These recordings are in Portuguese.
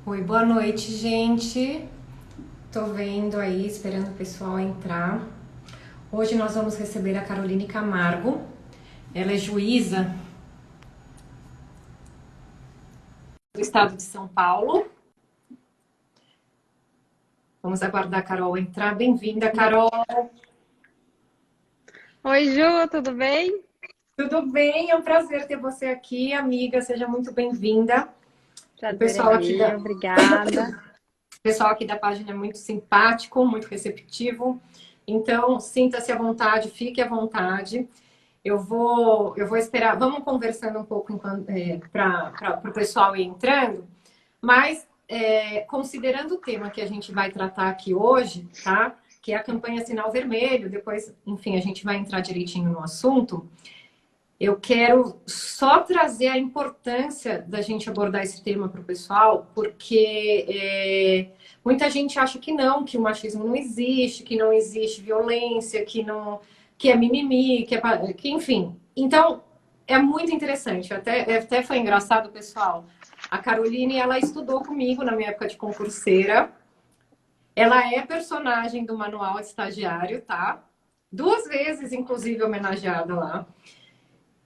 Oi, boa noite, gente. Tô vendo aí, esperando o pessoal entrar. Hoje nós vamos receber a Caroline Camargo. Ela é juíza do estado de São Paulo. Vamos aguardar a Carol entrar. Bem-vinda, Carol. Oi, Ju, tudo bem? Tudo bem? É um prazer ter você aqui, amiga. Seja muito bem-vinda. O Prazer é pessoal aqui da, meu, obrigada. o pessoal aqui da página é muito simpático, muito receptivo. Então, sinta-se à vontade, fique à vontade. Eu vou esperar. Vamos conversando um pouco para o pessoal ir entrando, mas considerando o tema que a gente vai tratar aqui hoje, tá? Que é a campanha Sinal Vermelho, depois, enfim, a gente vai entrar direitinho no assunto. Eu quero só trazer a importância da gente abordar esse tema para o pessoal, porque muita gente acha que o machismo não existe, que não existe violência, que é mimimi, que enfim. Então, é muito interessante. Até foi engraçado, pessoal. A Caroline, ela estudou comigo na minha época de concurseira. Ela é personagem do Manual de Estagiário, tá? Duas vezes, inclusive, homenageada lá.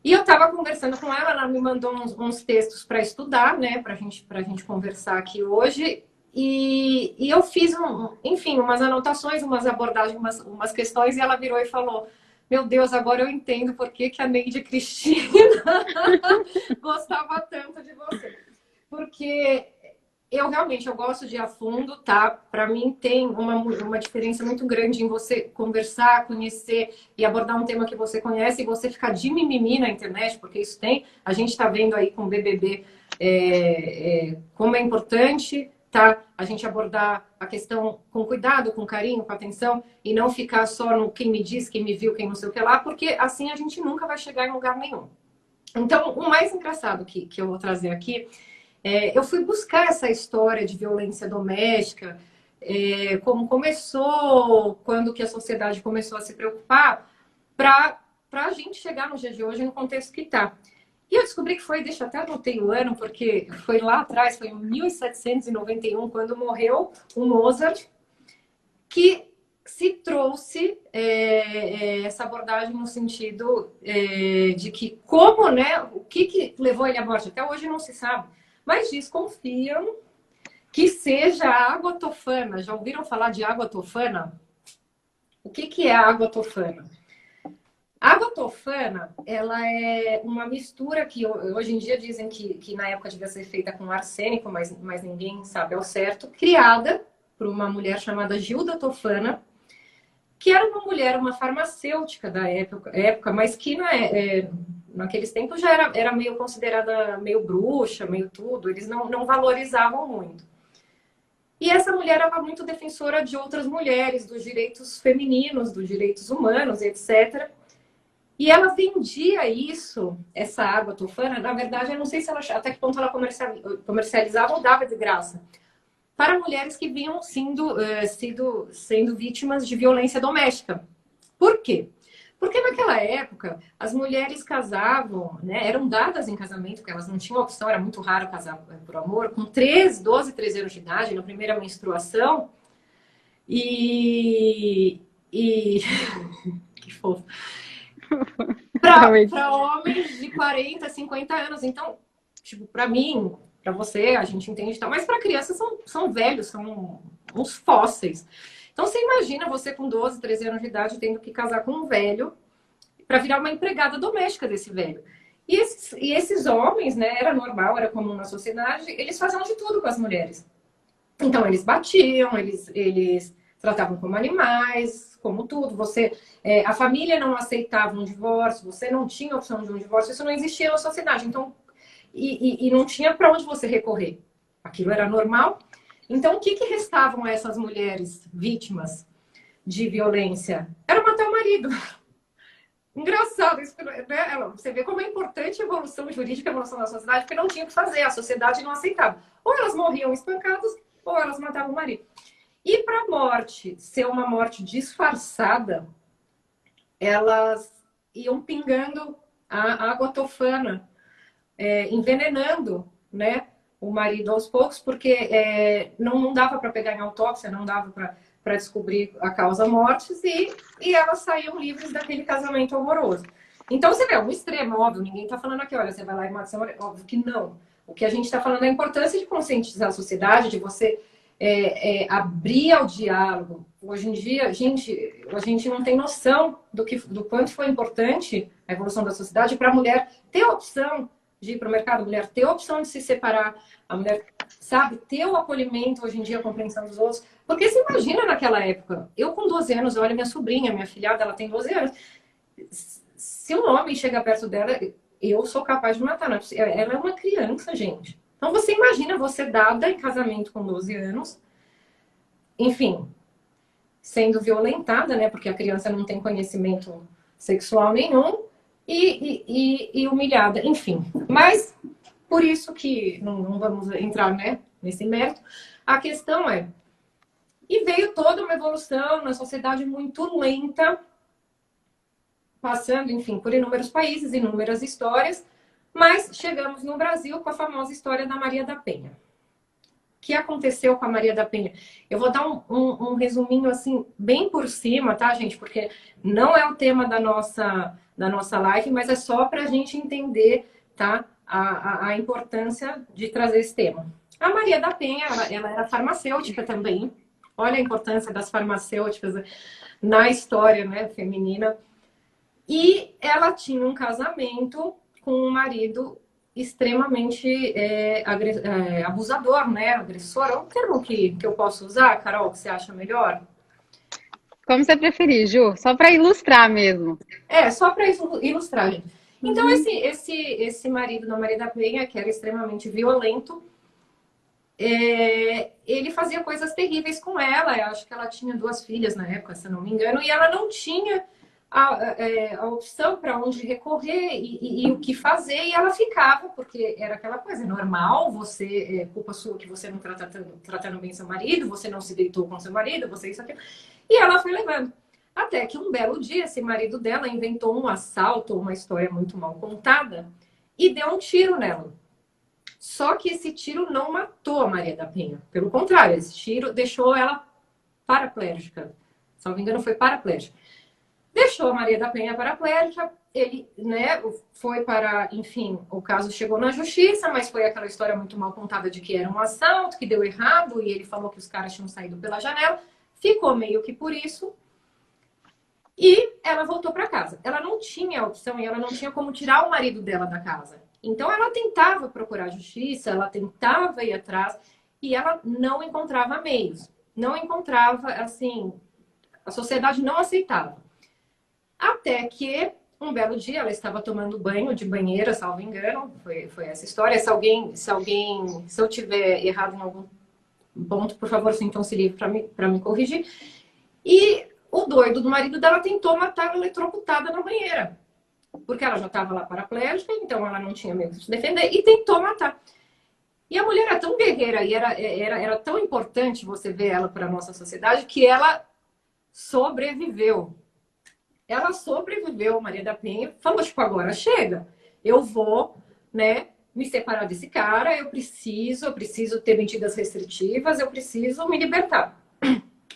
E eu estava conversando com ela me mandou uns textos para estudar, né, para gente conversar aqui hoje. E eu fiz, enfim, umas anotações, umas abordagens, umas questões, e ela virou e falou: Meu Deus, agora eu entendo por que, que a Neide Cristina gostava tanto de você. Porque eu gosto de ir a fundo, tá? Para mim tem uma diferença muito grande em você conversar, conhecer e abordar um tema que você conhece e você ficar de mimimi na internet, porque isso tem. A gente está vendo aí com o BBB como é importante, tá? A gente abordar a questão com cuidado, com carinho, com atenção e não ficar só no quem me diz, quem me viu, quem não sei o que lá, porque assim a gente nunca vai chegar em lugar nenhum. Então, o mais engraçado que eu vou trazer aqui eu fui buscar essa história de violência doméstica, como começou, quando que a sociedade começou a se preocupar, para a gente chegar no dia de hoje no contexto que está. E eu descobri que foi, deixa eu até anotei o ano, porque foi lá atrás, foi em 1791, quando morreu o Mozart, que se trouxe essa abordagem no sentido de que como, né, o que levou ele à morte, até hoje não se sabe, mas desconfiam que seja a água tofana. Já ouviram falar de água tofana? O que é a água tofana? A água tofana, ela é uma mistura que hoje em dia dizem que na época devia ser feita com arsênico, mas ninguém sabe ao certo, criada por uma mulher chamada Gilda Tofana, que era uma mulher, uma farmacêutica da época mas que naqueles tempos já era meio considerada meio bruxa, meio tudo, eles não valorizavam muito. E essa mulher era muito defensora de outras mulheres, dos direitos femininos, dos direitos humanos, etc. E ela vendia isso, essa água tufana, na verdade, eu não sei se ela, até que ponto ela comercializava ou dava de graça, para mulheres que vinham sendo vítimas de violência doméstica. Por quê? Porque naquela época as mulheres casavam, né, eram dadas em casamento, porque elas não tinham opção, era muito raro casar por amor, com 13, 12, 13 anos de idade, na primeira menstruação, e. e que fofo. Realmente. Para homens de 40, 50 anos. Então, tipo, para mim, para você, a gente entende, tal, mas para crianças são velhos, são uns fósseis. Então, você imagina você com 12, 13 anos de idade tendo que casar com um velho para virar uma empregada doméstica desse velho. E esses homens, né, era normal, era comum na sociedade, eles faziam de tudo com as mulheres. Então, eles batiam, eles tratavam como animais, como tudo. A família não aceitava um divórcio, você não tinha opção de um divórcio, isso não existia na sociedade. Então, e não tinha para onde você recorrer. Aquilo era normal. Então, o que restavam a essas mulheres vítimas de violência? Era matar o marido. Engraçado isso, né? Você vê como é importante a evolução jurídica, a evolução da sociedade, porque não tinha o que fazer, a sociedade não aceitava. Ou elas morriam espancadas, ou elas matavam o marido. E para a morte ser uma morte disfarçada, elas iam pingando a água tofana, envenenando, né, o marido aos poucos, porque não dava para pegar em autópsia, não dava para descobrir a causa mortis, e elas saíam livres daquele casamento horroroso. Então, você vê, é um extremo, óbvio, ninguém está falando aqui, olha, você vai lá e mata seu marido, óbvio que não. O que a gente está falando é a importância de conscientizar a sociedade, de você abrir ao diálogo. Hoje em dia, a gente não tem noção do quanto foi importante a evolução da sociedade para a mulher ter a opção de ir para o mercado, a mulher ter a opção de se separar, a mulher, sabe, ter o acolhimento, hoje em dia, a compreensão dos outros. Porque você imagina naquela época, eu com 12 anos, olha minha sobrinha, minha filhada, ela tem 12 anos. Se um homem chega perto dela, eu sou capaz de matar. Ela é uma criança, gente. Então você imagina você dada em casamento com 12 anos, enfim, sendo violentada, né? Porque a criança não tem conhecimento sexual nenhum e humilhada, enfim. Mas por isso que não vamos entrar, né, nesse mérito. A questão e veio toda uma evolução na sociedade muito lenta, passando, enfim, por inúmeros países, inúmeras histórias, mas chegamos no Brasil com a famosa história da Maria da Penha. O que aconteceu com a Maria da Penha? Eu vou dar um resuminho, assim, bem por cima, tá, gente? Porque não é o tema da nossa live, mas é só para a gente entender, tá, a importância de trazer esse tema. A Maria da Penha, ela era farmacêutica também. Olha a importância das farmacêuticas na história, né, feminina. E ela tinha um casamento com um marido extremamente abusador, né? Agressor. É um termo que eu posso usar, Carol, que você acha melhor? Como você preferir, Ju? Só para ilustrar mesmo. Só para ilustrar, gente. Então, esse marido da Maria da Penha, que era extremamente violento, ele fazia coisas terríveis com ela. Eu acho que ela tinha 2 filhas na época, se eu não me engano, e ela não tinha a opção para onde recorrer e o que fazer, e ela ficava, porque era aquela coisa normal, você, culpa sua que você não está tratando bem seu marido, você não se deitou com seu marido, você isso, aquilo, e ela foi levando. Até que um belo dia, esse marido dela inventou um assalto, uma história muito mal contada, e deu um tiro nela. Só que esse tiro não matou a Maria da Penha, pelo contrário, esse tiro deixou ela paraplégica, se não me engano foi paraplégica. Deixou a Maria da Penha paraplégica, ele, né, foi para, enfim, o caso chegou na justiça, mas foi aquela história muito mal contada de que era um assalto, que deu errado, e ele falou que os caras tinham saído pela janela, ficou meio que por isso, e ela voltou para casa. Ela não tinha opção e ela não tinha como tirar o marido dela da casa. Então ela tentava procurar justiça, ela tentava ir atrás, e ela não encontrava meios, não encontrava, assim, a sociedade não aceitava. Até que, um belo dia, ela estava tomando banho de banheira, salvo engano, foi essa história. Se eu tiver errado em algum ponto, por favor, sintam-se livre para me corrigir. E o doido do marido dela tentou matar ela eletrocutada na banheira. Porque ela já estava lá paraplégica, então ela não tinha meio que se defender, e tentou matar. E a mulher era tão guerreira e era tão importante você ver ela para a nossa sociedade, que ela sobreviveu. Ela sobreviveu, Maria da Penha, falou, tipo, agora chega, eu vou, né, me separar desse cara, eu preciso ter medidas restritivas, eu preciso me libertar.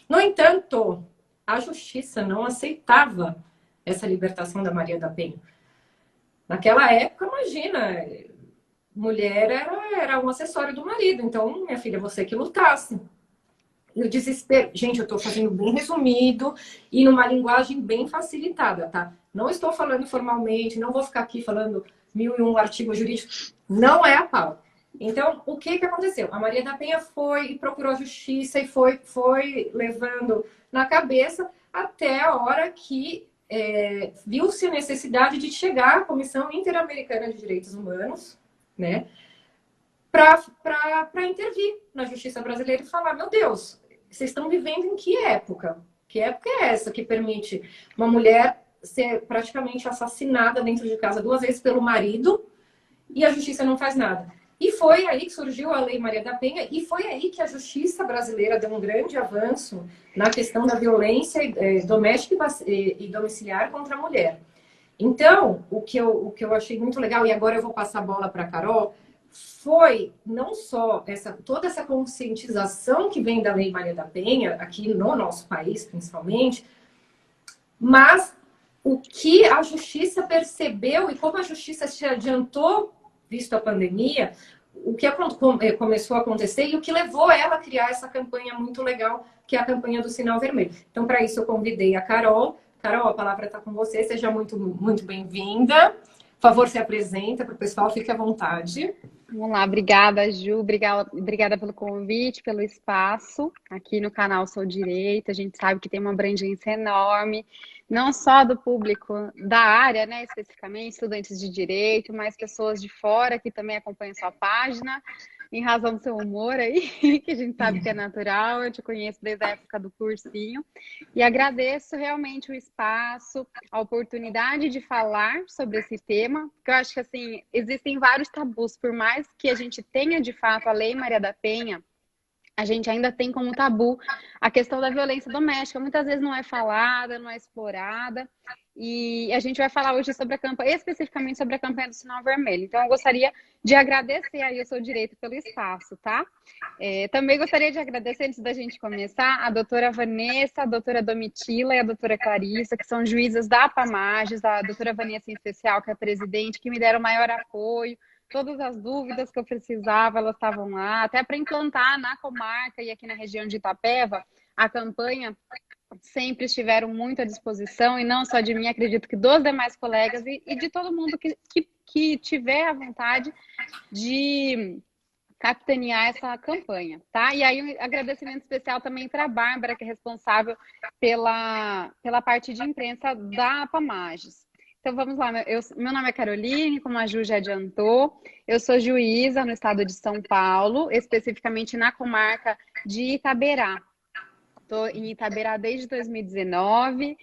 No entanto, a justiça não aceitava essa libertação da Maria da Penha. Naquela época, imagina, mulher era um acessório do marido, então, minha filha, você que lutasse. E o desespero, gente, eu estou fazendo bem resumido e numa linguagem bem facilitada, tá? Não estou falando formalmente, não vou ficar aqui falando 1001 artigos jurídicos, não é a pau. Então, o que aconteceu? A Maria da Penha foi e procurou a justiça e foi levando na cabeça até a hora que viu-se a necessidade de chegar à Comissão Interamericana de Direitos Humanos, né? Para intervir na justiça brasileira e falar, meu Deus, vocês estão vivendo em que época? Que época é essa que permite uma mulher ser praticamente assassinada dentro de casa 2 vezes pelo marido e a justiça não faz nada? E foi aí que surgiu a Lei Maria da Penha e foi aí que a justiça brasileira deu um grande avanço na questão da violência doméstica e domiciliar contra a mulher. Então, o que eu achei muito legal, e agora eu vou passar a bola para a Carol, foi não só toda essa conscientização que vem da Lei Maria da Penha, aqui no nosso país principalmente, mas o que a justiça percebeu e como a justiça se adiantou, visto a pandemia, o que começou a acontecer e o que levou ela a criar essa campanha muito legal, que é a campanha do Sinal Vermelho. Então, para isso, eu convidei a Carol. Carol, a palavra está com você. Seja muito, muito bem-vinda. Por favor, se apresenta para o pessoal, fique à vontade. Vamos lá, obrigada, Ju, obrigada pelo convite, pelo espaço aqui no canal Sou Direito. A gente sabe que tem uma abrangência enorme, não só do público da área, né, especificamente, estudantes de direito, mas pessoas de fora que também acompanham sua página, em razão do seu humor aí, que a gente sabe que é natural. Eu te conheço desde a época do cursinho e agradeço realmente o espaço, a oportunidade de falar sobre esse tema, porque eu acho que, assim, existem vários tabus, por mais que a gente tenha, de fato, a Lei Maria da Penha, a gente ainda tem como tabu a questão da violência doméstica. Muitas vezes não é falada, não é explorada. E a gente vai falar hoje sobre a campanha, especificamente sobre a campanha do Sinal Vermelho. Então, eu gostaria de agradecer aí o Seu Direito pelo espaço, tá? Também gostaria de agradecer, antes da gente começar, a doutora Vanessa, a doutora Domitila e a doutora Clarissa, que são juízas da APAMAGES, a doutora Vanessa em especial, que é a presidente, que me deram maior apoio. Todas as dúvidas que eu precisava, elas estavam lá, até para implantar na comarca e aqui na região de Itapeva, a campanha sempre estiveram muito à disposição, e não só de mim, acredito que dos demais colegas e de todo mundo que tiver a vontade de capitanear essa campanha, tá? E aí um agradecimento especial também para a Bárbara, que é responsável pela parte de imprensa da APAMAGES. Então, vamos lá. Meu nome é Caroline, como a Ju já adiantou. Eu sou juíza no estado de São Paulo, especificamente na comarca de Itaberá. Estou em Itaberá desde 2019.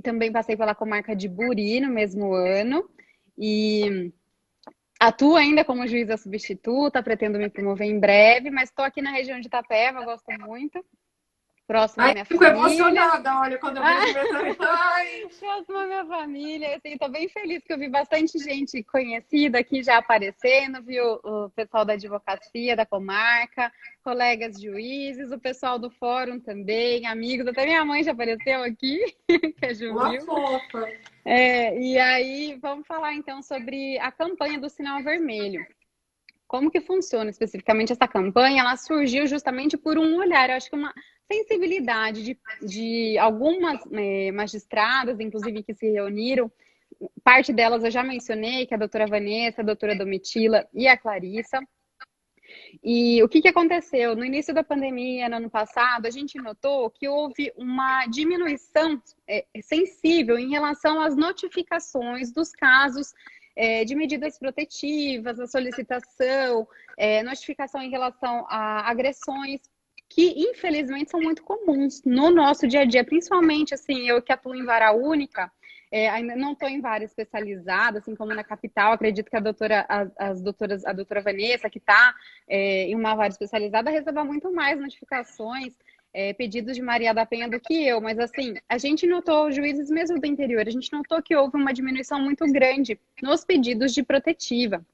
Também passei pela comarca de Buri no mesmo ano. E atuo ainda como juíza substituta, pretendo me promover em breve, mas estou aqui na região de Itapeva, gosto muito. Próxima à minha Fico família. emocionada, olha, quando eu vejo meu Ai. Próxima à minha família. Assim, tô bem feliz que eu vi bastante gente conhecida aqui já aparecendo, viu o pessoal da advocacia, da comarca, colegas juízes, o pessoal do fórum também, amigos, até minha mãe já apareceu aqui, que é Uma Juviu. fofa. E aí, vamos falar então sobre a campanha do Sinal Vermelho. Como que funciona especificamente essa campanha? Ela surgiu justamente por um olhar, eu acho que uma sensibilidade de algumas magistradas, inclusive, que se reuniram. Parte delas eu já mencionei, que é a doutora Vanessa, a doutora Domitila e a Clarissa. E o que aconteceu? No início da pandemia, no ano passado, a gente notou que houve uma diminuição sensível em relação às notificações dos casos de medidas protetivas, a solicitação, notificação em relação a agressões que, infelizmente, são muito comuns no nosso dia a dia, principalmente, assim, eu que atuo em vara única, ainda não estou em vara especializada, assim como na capital. Acredito que a doutora Vanessa, que está em uma vara especializada, receba muito mais notificações, pedidos de Maria da Penha do que eu, mas assim, a gente notou, juízes mesmo do interior, a gente notou que houve uma diminuição muito grande nos pedidos de protetiva.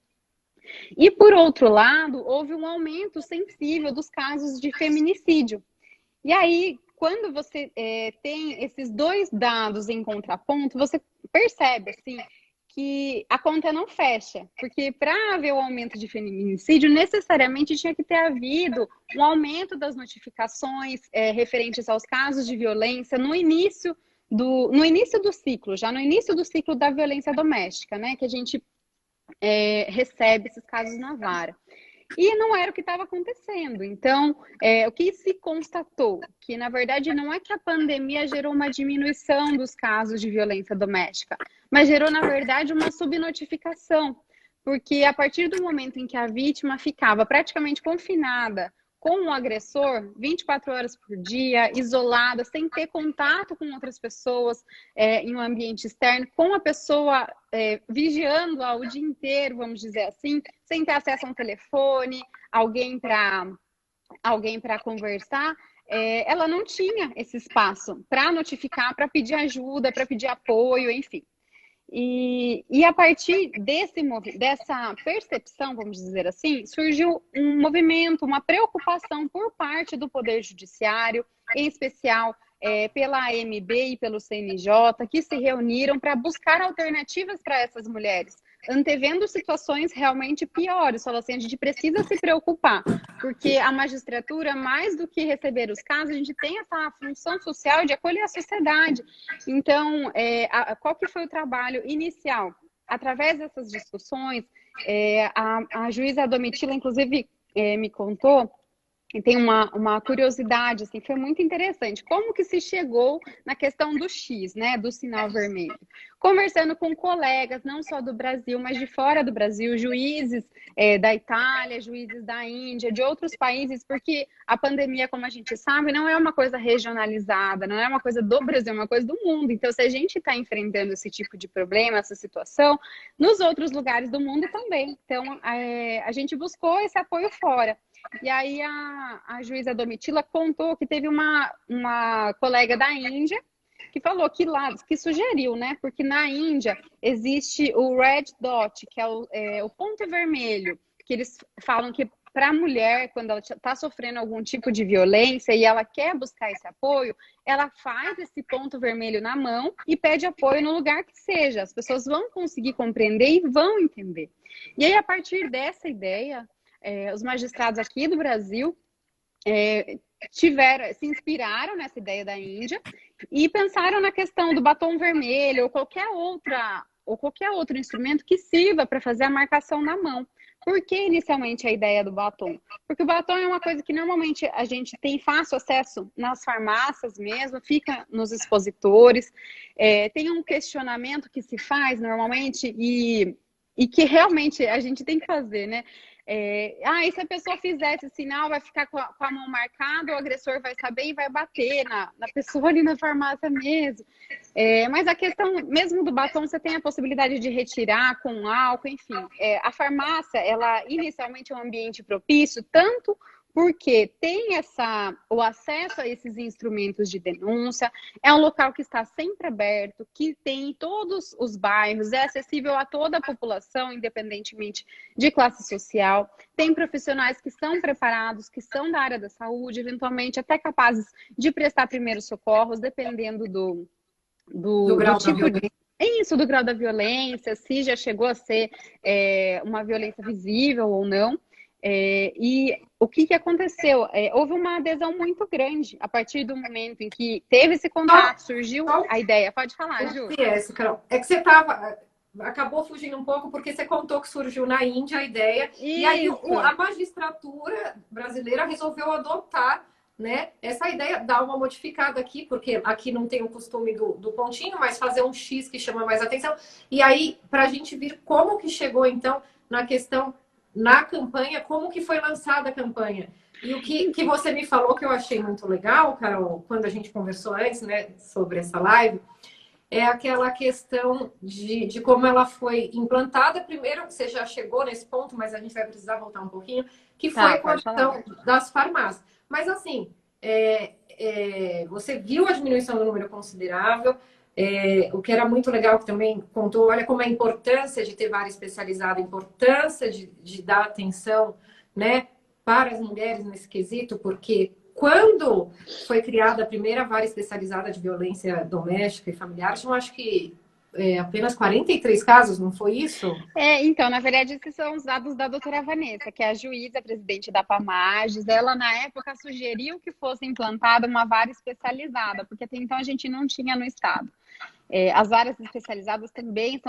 E, por outro lado, houve um aumento sensível dos casos de feminicídio. E aí, quando você tem esses dois dados em contraponto, você percebe, assim, que a conta não fecha, porque para haver o aumento de feminicídio, necessariamente tinha que ter havido um aumento das notificações referentes aos casos de violência no início do ciclo, já no início do ciclo da violência doméstica, né, que a gente recebe esses casos na vara. E não era o que estava acontecendo. Então, o que se constatou? Que, na verdade, não é que a pandemia gerou uma diminuição dos casos de violência doméstica, mas gerou, na verdade, uma subnotificação. Porque a partir do momento em que a vítima ficava praticamente confinada com o agressor 24 horas por dia, isolada, sem ter contato com outras pessoas em um ambiente externo, com a pessoa vigiando-a o dia inteiro, vamos dizer assim, sem ter acesso a um telefone, alguém para conversar, ela não tinha esse espaço para notificar, para pedir ajuda, para pedir apoio, enfim. E a partir dessa percepção, vamos dizer assim, surgiu um movimento, uma preocupação por parte do Poder Judiciário, em especial pela AMB e pelo CNJ, que se reuniram para buscar alternativas para essas mulheres, antevendo situações realmente piores. Falou assim, a gente precisa se preocupar, porque a magistratura, mais do que receber os casos, a gente tem essa função social de acolher a sociedade. Então, qual que foi o trabalho inicial? Através dessas discussões, a juíza Domitila, inclusive, me contou, e tem uma curiosidade, assim, foi muito interessante. Como que se chegou na questão do X, né, do sinal vermelho? Conversando com colegas, não só do Brasil, mas de fora do Brasil, juízes da Itália, juízes da Índia, de outros países, porque a pandemia, como a gente sabe, não é uma coisa regionalizada, não é uma coisa do Brasil, é uma coisa do mundo. Então, se a gente está enfrentando esse tipo de problema, essa situação, nos outros lugares do mundo também. Então, a gente buscou esse apoio fora. E aí a juíza Domitila contou que teve uma colega da Índia que falou que sugeriu, né? Porque na Índia existe o red dot, que é o ponto vermelho, que eles falam que para a mulher, quando ela está sofrendo algum tipo de violência e ela quer buscar esse apoio, ela faz esse ponto vermelho na mão e pede apoio no lugar que seja. As pessoas vão conseguir compreender e vão entender. E aí, a partir dessa ideia, os magistrados aqui do Brasil se inspiraram nessa ideia da Índia e pensaram na questão do batom vermelho ou qualquer outro instrumento que sirva para fazer a marcação na mão. Por que inicialmente a ideia do batom? Porque o batom é uma coisa que normalmente a gente tem fácil acesso nas farmácias mesmo, fica nos expositores. Tem um questionamento que se faz normalmente e que realmente a gente tem que fazer, né? E se a pessoa fizer esse sinal, vai ficar com a mão marcada, o agressor vai saber e vai bater na pessoa ali na farmácia mesmo. Mas a questão mesmo do batom, você tem a possibilidade de retirar com álcool, enfim. A farmácia, ela inicialmente é um ambiente propício, tanto porque tem o acesso a esses instrumentos de denúncia, é um local que está sempre aberto, que tem em todos os bairros, é acessível a toda a população, independentemente de classe social, tem profissionais que são preparados, que são da área da saúde, eventualmente até capazes de prestar primeiros socorros, dependendo do grau da tipo violência. Isso, do grau da violência, se já chegou a ser uma violência visível ou não. E o que aconteceu? Houve uma adesão muito grande a partir do momento em que teve esse contato, surgiu a ideia. Pode falar, Ju. Carol. É que você acabou fugindo um pouco porque você contou que surgiu na Índia a ideia. Isso. E aí a magistratura brasileira resolveu adotar, né, essa ideia, dar uma modificada aqui, porque aqui não tem o costume do pontinho, mas fazer um X que chama mais atenção. E aí, para a gente ver como que chegou, então, na questão, na campanha, como que foi lançada a campanha. E o que você me falou que eu achei muito legal, Carol, quando a gente conversou antes, né, sobre essa live, é aquela questão de como ela foi implantada. Primeiro, você já chegou nesse ponto, mas a gente vai precisar voltar um pouquinho, que foi com a questão das farmácias. Mas, assim, você viu a diminuição do número considerável, o que era muito legal, que também contou, olha como é a importância de ter vara especializada, a importância de dar atenção, né, para as mulheres nesse quesito, porque quando foi criada a primeira vara especializada de violência doméstica e familiar, eu acho que apenas 43 casos, não foi isso? Então, na verdade, esses são os dados da doutora Vanessa, que é a juíza presidente da PAMAGES. Ela, na época, sugeriu que fosse implantada uma vara especializada, porque até então a gente não tinha no estado. As varas especializadas também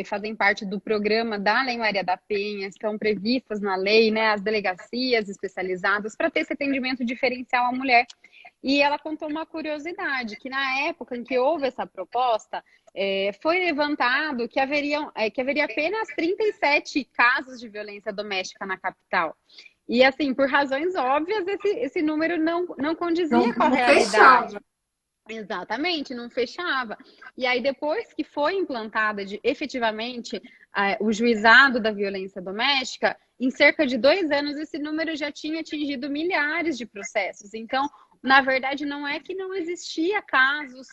fazem parte do programa da Lei Maria da Penha, estão previstas na lei, né, as delegacias especializadas para ter esse atendimento diferencial à mulher. E ela contou uma curiosidade, que na época em que houve essa proposta, foi levantado que haveria apenas 37 casos de violência doméstica na capital. E, assim, por razões óbvias, esse número não condizia com a realidade. Fechava. Exatamente, não fechava. E aí, depois que foi implantada efetivamente o juizado da violência doméstica, em cerca de 2 anos, esse número já tinha atingido milhares de processos. Então, Na verdade, não é que não existia casos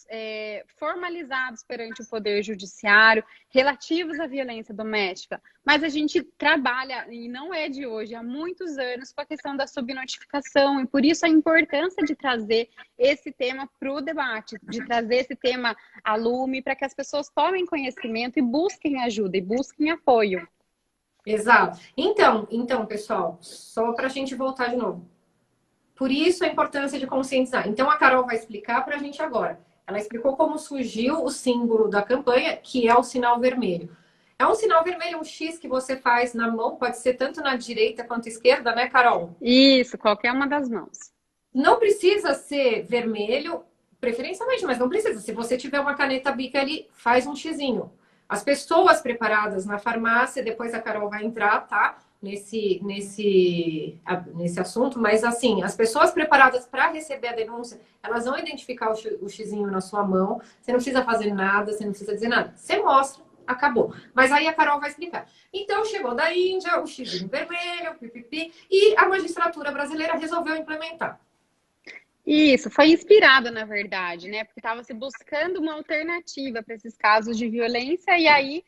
formalizados perante o Poder Judiciário relativos à violência doméstica, mas a gente trabalha, e não é de hoje, há muitos anos, com a questão da subnotificação, e por isso a importância de trazer esse tema para o debate, de trazer esse tema à lume, para que as pessoas tomem conhecimento e busquem ajuda, e busquem apoio. Exato. Então, pessoal, só para a gente voltar de novo. Por isso a importância de conscientizar. Então a Carol vai explicar para a gente agora. Ela explicou como surgiu o símbolo da campanha, que é o sinal vermelho. É um sinal vermelho, um X que você faz na mão, pode ser tanto na direita quanto na esquerda, né, Carol? Isso, qualquer uma das mãos. Não precisa ser vermelho, preferencialmente, mas não precisa. Se você tiver uma caneta Bic ali, faz um xizinho. As pessoas preparadas na farmácia, depois a Carol vai entrar, tá? Nesse assunto, mas assim, as pessoas preparadas para receber a denúncia, elas vão identificar o xizinho na sua mão, você não precisa fazer nada, você não precisa dizer nada. Você mostra, acabou. Mas aí a Carol vai explicar. Então, chegou da Índia, o xizinho vermelho, pipipi, e a magistratura brasileira resolveu implementar. Isso, foi inspirado, na verdade, né? Porque estava se buscando uma alternativa para esses casos de violência, e aí,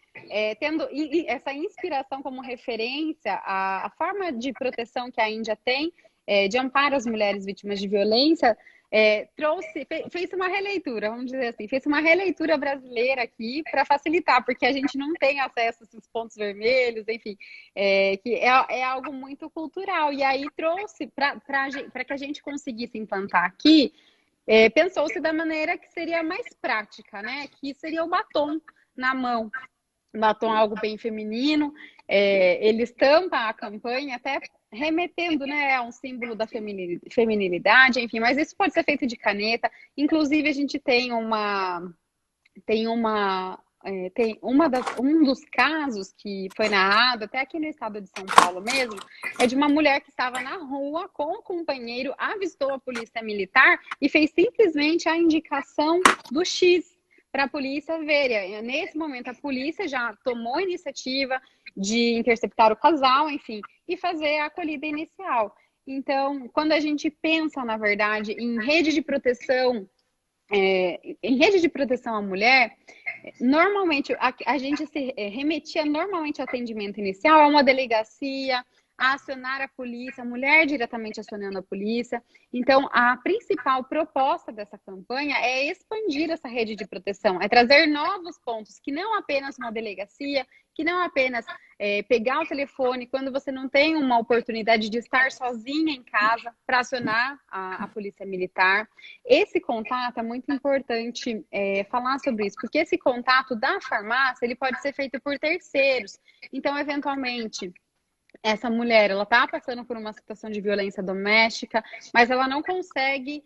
tendo essa inspiração como referência, a forma de proteção que a Índia tem, de amparo às mulheres vítimas de violência, fez uma releitura, vamos dizer assim, fez uma releitura brasileira aqui para facilitar, porque a gente não tem acesso a esses pontos vermelhos, enfim, que é algo muito cultural. E aí trouxe para que a gente conseguisse implantar aqui, pensou-se da maneira que seria mais prática, né? Que seria o batom na mão. Batom é algo bem feminino, ele estampa a campanha até remetendo, né, a um símbolo da feminilidade, enfim, mas isso pode ser feito de caneta. Inclusive, a gente tem um dos casos que foi narrado, até aqui no estado de São Paulo mesmo, é de uma mulher que estava na rua com o companheiro, avistou a polícia militar e fez simplesmente a indicação do X para a polícia ver. Nesse momento, a polícia já tomou a iniciativa de interceptar o casal, enfim, e fazer a acolhida inicial. Então, quando a gente pensa, na verdade, em rede de proteção, à mulher, normalmente a gente se remetia normalmente ao atendimento inicial a uma delegacia, a acionar a polícia, a mulher diretamente acionando a polícia. Então, a principal proposta dessa campanha é expandir essa rede de proteção, é trazer novos pontos, que não apenas uma delegacia, que não apenas pegar o telefone quando você não tem uma oportunidade de estar sozinha em casa para acionar a polícia militar. Esse contato é muito importante falar sobre isso, porque esse contato da farmácia ele pode ser feito por terceiros. Então, eventualmente, essa mulher, ela está passando por uma situação de violência doméstica, mas ela não consegue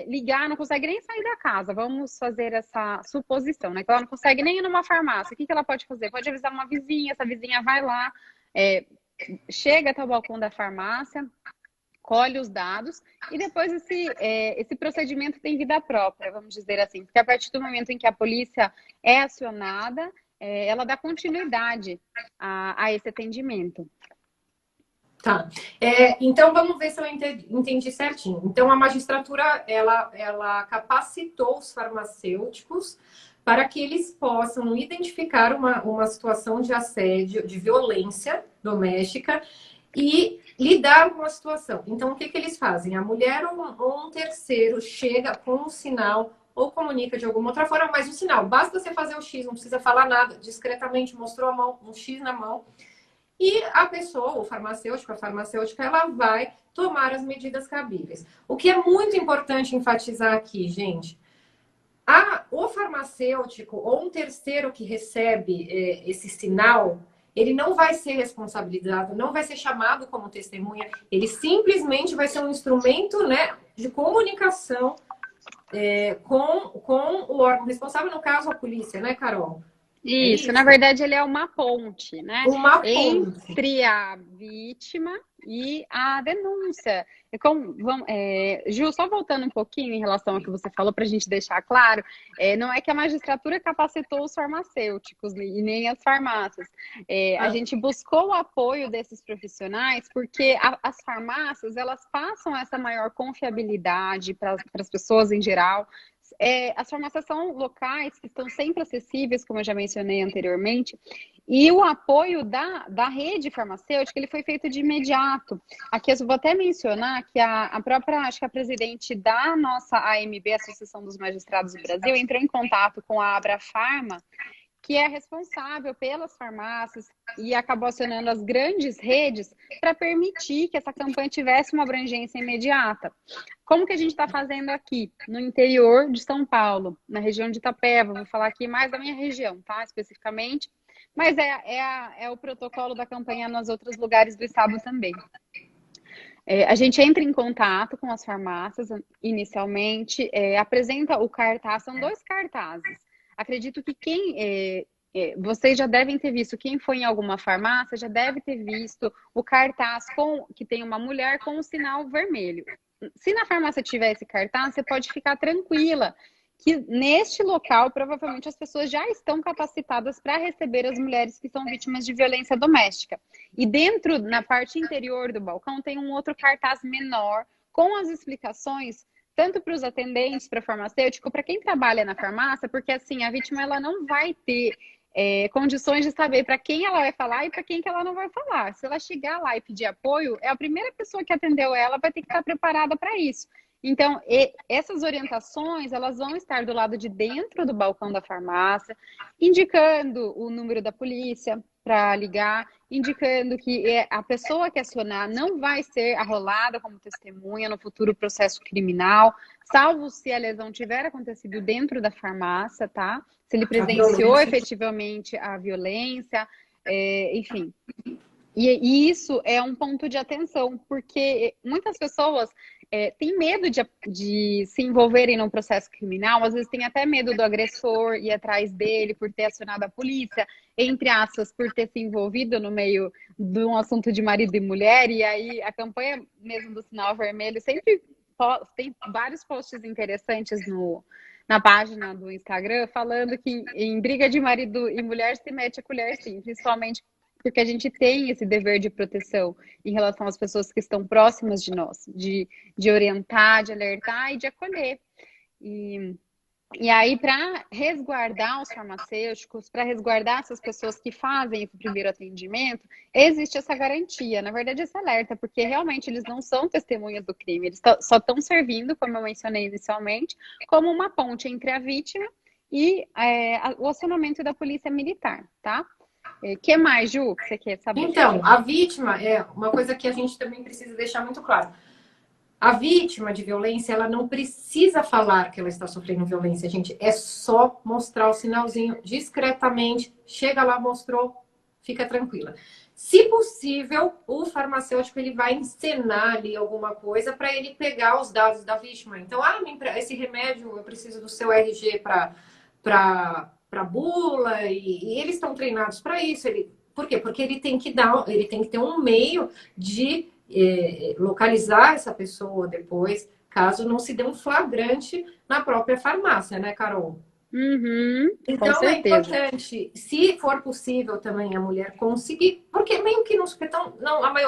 ligar, não consegue nem sair da casa. Vamos fazer essa suposição, né? Que ela não consegue nem ir numa farmácia. O que ela pode fazer? Pode avisar uma vizinha, essa vizinha vai lá, chega até o balcão da farmácia, colhe os dados e depois esse procedimento tem vida própria, vamos dizer assim. Porque a partir do momento em que a polícia é acionada, ela dá continuidade a esse atendimento. Tá. Então, vamos ver se eu entendi certinho. Então, a magistratura, ela capacitou os farmacêuticos para que eles possam identificar uma situação de assédio, de violência doméstica e lidar com a situação. Então, o que eles fazem? A mulher ou um terceiro chega com um sinal ou comunica de alguma outra forma, mas o sinal, basta você fazer o X, não precisa falar nada, discretamente mostrou a mão, um X na mão, e a pessoa, o farmacêutico, a farmacêutica, ela vai tomar as medidas cabíveis. O que é muito importante enfatizar aqui, gente, o farmacêutico ou um terceiro que recebe esse sinal, ele não vai ser responsabilizado, não vai ser chamado como testemunha, ele simplesmente vai ser um instrumento, né, de comunicação com o órgão responsável, no caso a polícia, né, Carol? É Isso, na isso? verdade, ele é uma ponte, né? Uma ponte. Entre a vítima e a denúncia. Ju, só voltando um pouquinho em relação ao que você falou, para a gente deixar claro, não é que a magistratura capacitou os farmacêuticos e nem as farmácias. A Ah, gente buscou o apoio desses profissionais porque as farmácias elas passam essa maior confiabilidade para as pessoas em geral. As farmácias são locais que estão sempre acessíveis, como eu já mencionei anteriormente, e o apoio da rede farmacêutica ele foi feito de imediato. Aqui eu vou até mencionar que a própria, acho que a presidente da nossa AMB, Associação dos Magistrados do Brasil, entrou em contato com a Abrafarma, que é responsável pelas farmácias e acabou acionando as grandes redes para permitir que essa campanha tivesse uma abrangência imediata. Como que a gente está fazendo aqui? No interior de São Paulo, na região de Itapeva, vou falar aqui mais da minha região, tá? Especificamente, mas é o protocolo da campanha nos outros lugares do estado também. A gente entra em contato com as farmácias inicialmente, apresenta o cartaz, são 2 cartazes. Acredito que vocês já devem ter visto, quem foi em alguma farmácia já deve ter visto o cartaz que tem uma mulher com o sinal vermelho. Se na farmácia tiver esse cartaz, você pode ficar tranquila que neste local provavelmente as pessoas já estão capacitadas para receber as mulheres que são vítimas de violência doméstica. E dentro, na parte interior do balcão, tem um outro cartaz menor com as explicações tanto para os atendentes, para farmacêutico, para quem trabalha na farmácia, porque assim, a vítima ela não vai ter condições de saber para quem ela vai falar e para quem que ela não vai falar. Se ela chegar lá e pedir apoio, a primeira pessoa que atendeu ela vai ter que estar preparada para isso. Então, essas orientações, elas vão estar do lado de dentro do balcão da farmácia, indicando o número da polícia para ligar, indicando que a pessoa que acionar não vai ser arrolada como testemunha no futuro processo criminal, salvo se a lesão tiver acontecido dentro da farmácia, tá? Se ele a presenciou violência. efetivamente a violência, enfim. E isso é um ponto de atenção, porque muitas pessoas têm medo de se envolverem num processo criminal, às vezes tem até medo do agressor ir atrás dele por ter acionado a polícia, entre aspas, por ter se envolvido no meio de um assunto de marido e mulher, e aí a campanha mesmo do Sinal Vermelho sempre tem vários posts interessantes na página do Instagram, falando que em briga de marido e mulher se mete a colher sim, principalmente porque a gente tem esse dever de proteção em relação às pessoas que estão próximas de nós, de orientar, de alertar e de acolher. E aí, para resguardar os farmacêuticos, para resguardar essas pessoas que fazem esse primeiro atendimento, existe essa garantia, na verdade, esse alerta, porque realmente eles não são testemunhas do crime, eles só estão servindo, como eu mencionei inicialmente, como uma ponte entre a vítima e o acionamento da polícia militar, tá? O que mais, Ju, que você quer saber? Então, a vítima é uma coisa que a gente também precisa deixar muito claro. A vítima de violência, ela não precisa falar que ela está sofrendo violência, gente. É só mostrar o sinalzinho discretamente. Chega lá, mostrou, fica tranquila. Se possível, o farmacêutico ele vai encenar ali alguma coisa para ele pegar os dados da vítima. Então, esse remédio, eu preciso do seu RG para bula, e eles estão treinados para isso. Por quê? Porque ele tem que ter um meio de localizar essa pessoa depois, caso não se dê um flagrante na própria farmácia, né, Carol? Uhum, com Então é certeza. importante, se for possível também a mulher conseguir, porque meio que não,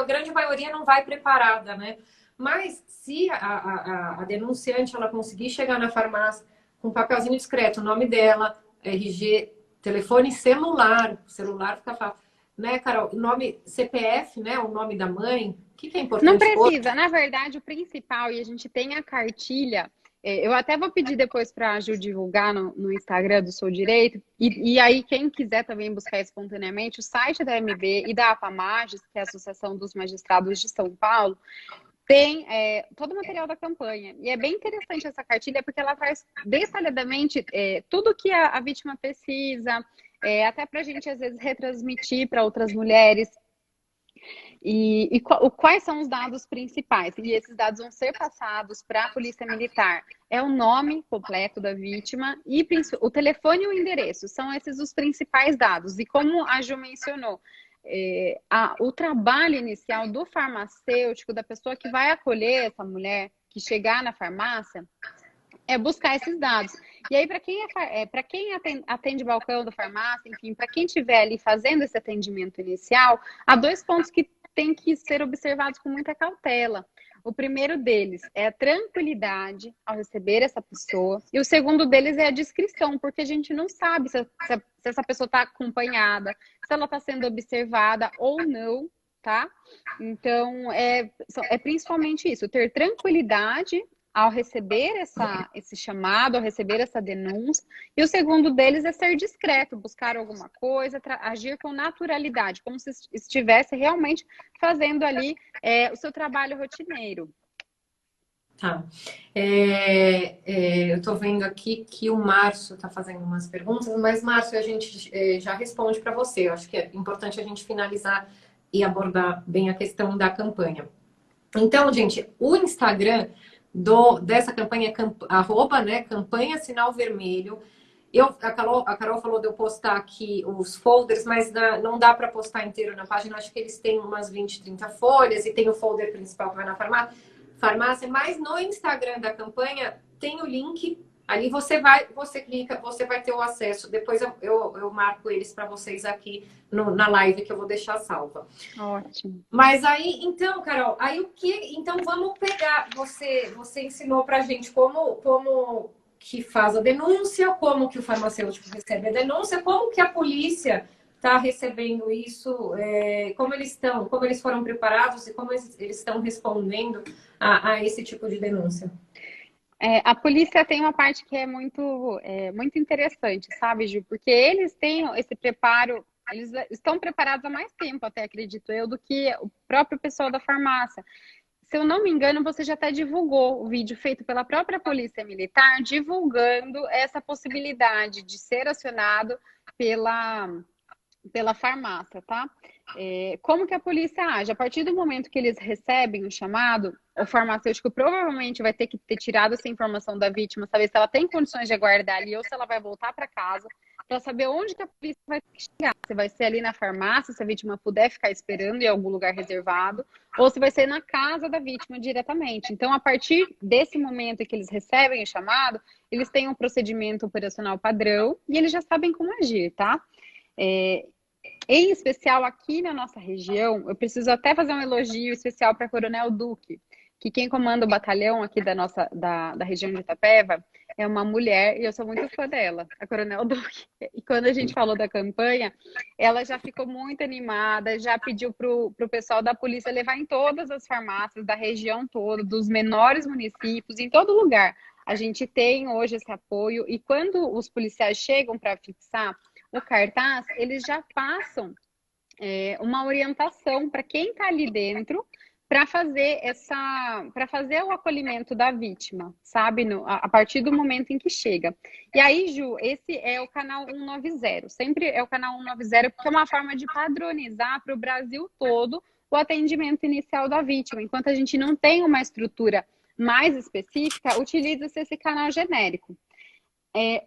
grande maioria não vai preparada, né? Mas se a denunciante ela conseguir chegar na farmácia com um papelzinho discreto, o nome dela, RG, telefone celular, celular fica fácil, né, Carol? O nome CPF, né? O nome da mãe, o que é Não importante hoje? precisa, na verdade, o principal, e a gente tem a cartilha, eu até vou pedir depois para a Ju divulgar no Instagram do Sou Direito, e aí quem quiser também buscar espontaneamente, o site da MB e da APAMAGES, que é a Associação dos Magistrados de São Paulo, tem todo o material da campanha. E é bem interessante essa cartilha, porque ela traz detalhadamente tudo que a vítima precisa, até para a gente, às vezes, retransmitir para outras mulheres. Quais são os dados principais? E esses dados vão ser passados para a Polícia Militar. É o nome completo da vítima e o telefone e o endereço. São esses os principais dados. E como a Ju mencionou, o trabalho inicial do farmacêutico, da pessoa que vai acolher essa mulher que chegar na farmácia, é buscar esses dados. E aí, para quem atende balcão da farmácia, enfim, para quem estiver ali fazendo esse atendimento inicial, há 2 pontos que têm que ser observados com muita cautela. O primeiro deles é a tranquilidade ao receber essa pessoa, e o segundo deles é a discrição, porque a gente não sabe se essa pessoa está acompanhada, se ela está sendo observada ou não, tá? Então, é principalmente isso, ter tranquilidade ao receber esse chamado, ao receber essa denúncia. E o segundo deles é ser discreto, buscar alguma coisa, agir com naturalidade, como se estivesse realmente fazendo ali o seu trabalho rotineiro. Tá. Eu estou vendo aqui que o Márcio está fazendo umas perguntas, mas, Márcio, a gente já responde para você. Eu acho que é importante a gente finalizar e abordar bem a questão da campanha. Então, gente, o Instagram dessa campanha @ né, campanha Sinal Vermelho. A Carol falou de eu postar aqui os folders, mas não dá para postar inteiro na página. Acho que eles têm umas 20, 30 folhas e tem o folder principal que vai na farmácia. Mas no Instagram da campanha tem o link. Ali você clica, você vai ter o acesso. Depois eu marco eles para vocês aqui na live que eu vou deixar salva. Ótimo. Mas aí, então, Carol, então vamos pegar. Você ensinou pra gente como que faz a denúncia, como que o farmacêutico recebe a denúncia, como que a polícia está recebendo isso, como eles foram preparados e como eles estão respondendo a esse tipo de denúncia. A polícia tem uma parte que é muito interessante, sabe, Ju? Porque eles têm esse preparo, eles estão preparados há mais tempo, até acredito eu, do que o próprio pessoal da farmácia. Se eu não me engano, você já até divulgou o vídeo feito pela própria Polícia Militar, divulgando essa possibilidade de ser acionado pela farmácia, tá? Como que a polícia age? A partir do momento que eles recebem o chamado, o farmacêutico provavelmente vai ter que ter tirado essa informação da vítima, saber se ela tem condições de aguardar ali ou se ela vai voltar para casa, para saber onde que a polícia vai chegar. Se vai ser ali na farmácia, se a vítima puder ficar esperando em algum lugar reservado, ou se vai ser na casa da vítima diretamente. Então, a partir desse momento em que eles recebem o chamado, eles têm um procedimento operacional padrão e eles já sabem como agir, tá? Em especial aqui na nossa região, eu preciso até fazer um elogio especial para a Coronel Duque, que quem comanda o batalhão aqui da região de Itapeva é uma mulher e eu sou muito fã dela, a Coronel Duque. E quando a gente falou da campanha, ela já ficou muito animada, já pediu para o pessoal da polícia levar em todas as farmácias da região toda, dos menores municípios, em todo lugar. A gente tem hoje esse apoio e quando os policiais chegam para fixar o cartaz, eles já passam uma orientação para quem está ali dentro para fazer o acolhimento da vítima, sabe? A partir do momento em que chega. E aí, Ju, esse é o canal 190. Sempre é o canal 190, porque é uma forma de padronizar para o Brasil todo o atendimento inicial da vítima. Enquanto a gente não tem uma estrutura mais específica, utiliza-se esse canal genérico.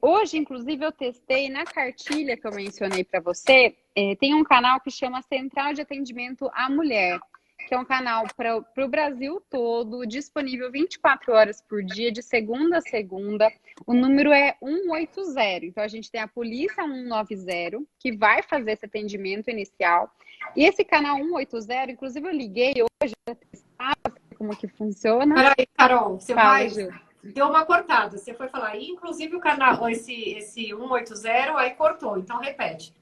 Hoje, inclusive, eu testei na cartilha que eu mencionei para você, tem um canal que chama Central de Atendimento à Mulher, que é um canal para o Brasil todo, disponível 24 horas por dia, de segunda a segunda. O número é 180. Então, a gente tem a Polícia 190, que vai fazer esse atendimento inicial. E esse canal 180, inclusive, eu liguei hoje para testar como que funciona. Peraí, Carol, você Fala, vai... Ju. Deu uma cortada. Você foi falar, inclusive o canal, esse 180, aí cortou. Então, repete.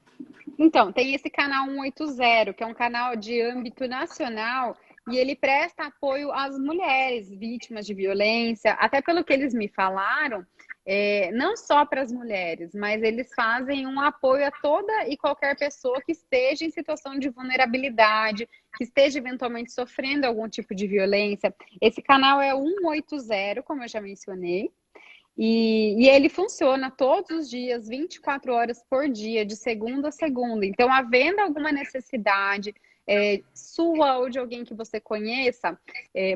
Então, tem esse canal 180, que é um canal de âmbito nacional, e ele presta apoio às mulheres vítimas de violência, até pelo que eles me falaram, não só para as mulheres, mas eles fazem um apoio a toda e qualquer pessoa que esteja em situação de vulnerabilidade, que esteja eventualmente sofrendo algum tipo de violência. Esse canal é 180, como eu já mencionei, e ele funciona todos os dias, 24 horas por dia, de segunda a segunda. Então, havendo alguma necessidade sua ou de alguém que você conheça,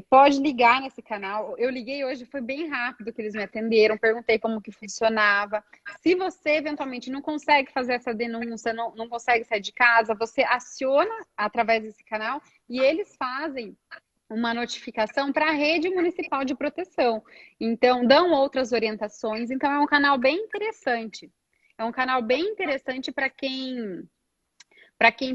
pode ligar nesse canal. Eu liguei hoje, foi bem rápido que eles me atenderam, perguntei como que funcionava. Se você eventualmente não consegue fazer essa denúncia, não consegue sair de casa, você aciona através desse canal e eles fazem uma notificação para a rede municipal de proteção. Então, dão outras orientações. Então, é um canal bem interessante. É um canal bem interessante para quem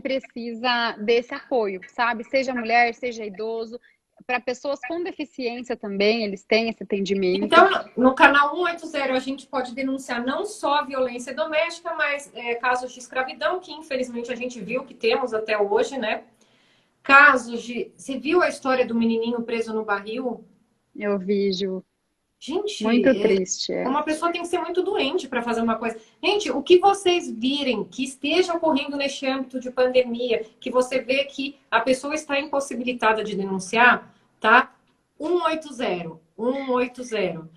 precisa desse apoio, sabe? Seja mulher, seja idoso, para pessoas com deficiência também, eles têm esse atendimento. Então, no canal 180 a gente pode denunciar não só a violência doméstica, mas casos de escravidão, que infelizmente a gente viu que temos até hoje, né? Casos de... Você viu a história do menininho preso no barril? Eu vi, Ju. Gente, Muito triste. uma pessoa tem que ser muito doente para fazer uma coisa. Gente, o que vocês virem que esteja ocorrendo neste âmbito de pandemia, que você vê que a pessoa está impossibilitada de denunciar, tá? 180, 180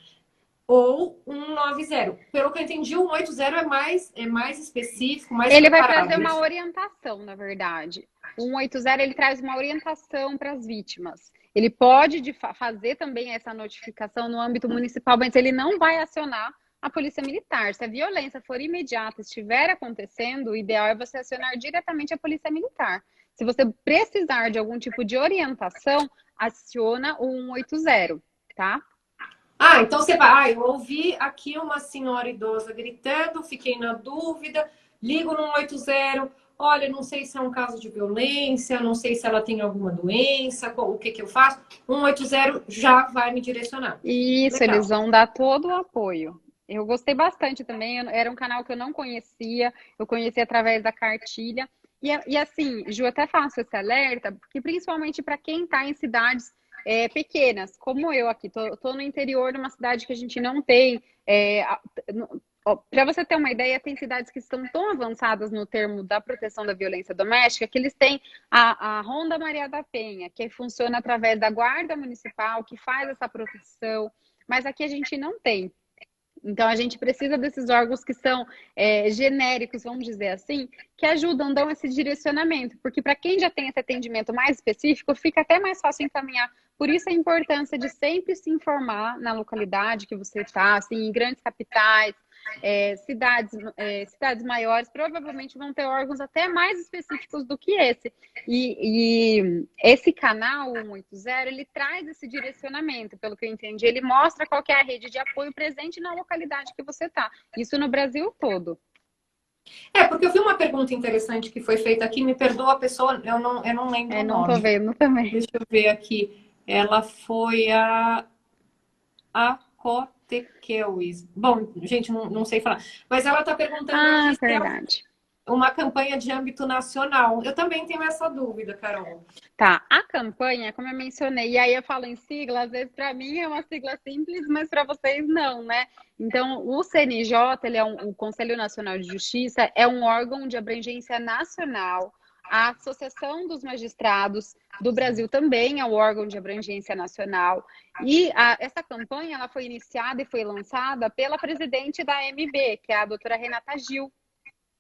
ou 190. Pelo que eu entendi, o 180 é mais específico, mais Ele vai preparado. trazer uma orientação, na verdade. O 180 ele traz uma orientação para as vítimas. Ele pode fazer também essa notificação no âmbito municipal, mas ele não vai acionar a polícia militar. Se a violência for imediata, estiver acontecendo, o ideal é você acionar diretamente a polícia militar. Se você precisar de algum tipo de orientação, aciona o 180, tá? Ah, então você vai. Eu ouvi aqui uma senhora idosa gritando, fiquei na dúvida, ligo no 180. Olha, não sei se é um caso de violência, não sei se ela tem alguma doença, o que que eu faço. 180 já vai me direcionar. Isso, Legal. eles vão dar todo o apoio. Eu gostei bastante também, era um canal que eu não conhecia, eu conheci através da cartilha. E assim, Ju, até faço esse alerta, porque principalmente para quem está em cidades pequenas, como eu aqui, tô no interior de uma cidade que a gente não tem. Para você ter uma ideia, tem cidades que estão tão avançadas no termo da proteção da violência doméstica que eles têm a Ronda Maria da Penha, que funciona através da Guarda Municipal, que faz essa proteção, mas aqui a gente não tem. Então, a gente precisa desses órgãos que são genéricos, vamos dizer assim, que ajudam, dão esse direcionamento, porque para quem já tem esse atendimento mais específico, fica até mais fácil encaminhar. Por isso a importância de sempre se informar na localidade que você está, assim, em grandes capitais, cidades maiores, provavelmente vão ter órgãos até mais específicos do que esse. E esse canal 180, ele traz esse direcionamento, pelo que eu entendi. Ele mostra qual que é a rede de apoio presente na localidade que você está. Isso no Brasil todo. Porque eu vi uma pergunta interessante que foi feita aqui, me perdoa a pessoa, eu não lembro o Não nome. tô vendo também. Deixa eu ver aqui. Ela foi a Cotequeus. Bom, gente, não sei falar. Mas ela está perguntando aqui se Verdade. é uma campanha de âmbito nacional. Eu também tenho essa dúvida, Carol. Tá, a campanha, como eu mencionei, e aí eu falo em sigla, às vezes para mim é uma sigla simples, mas para vocês não, né? Então, o CNJ, ele é o Conselho Nacional de Justiça, é um órgão de abrangência nacional. A Associação dos Magistrados do Brasil também é um órgão de abrangência nacional. E essa campanha ela foi iniciada e foi lançada pela presidente da MB, que é a doutora Renata Gil.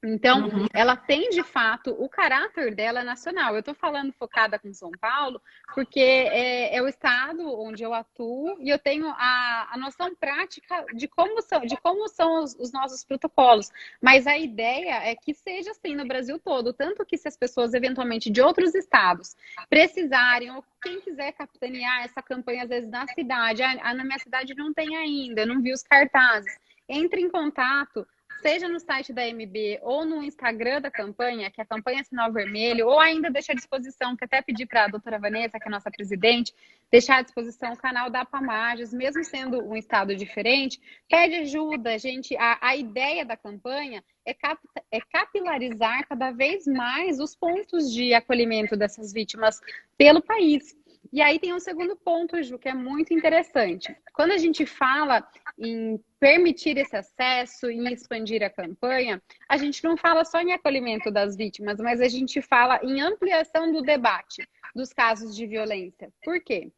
Então, ela tem, de fato, o caráter dela nacional. Eu estou falando focada com São Paulo, porque é o estado onde eu atuo e eu tenho a noção prática de como são os nossos protocolos. Mas a ideia é que seja assim no Brasil todo, tanto que se as pessoas, eventualmente, de outros estados precisarem, ou quem quiser capitanear essa campanha, às vezes, na cidade, na minha cidade não tem ainda, eu não vi os cartazes, entre em contato, seja no site da MB ou no Instagram da campanha, que é a campanha Sinal Vermelho, ou ainda deixa à disposição, que até pedi para a doutora Vanessa, que é a nossa presidente, deixar à disposição o canal da Pamages, mesmo sendo um estado diferente, pede ajuda, gente. A ideia da campanha é capilarizar cada vez mais os pontos de acolhimento dessas vítimas pelo país. E aí tem um segundo ponto, Ju, que é muito interessante. Quando a gente fala em permitir esse acesso, em expandir a campanha, a gente não fala só em acolhimento das vítimas, mas a gente fala em ampliação do debate dos casos de violência. Por quê?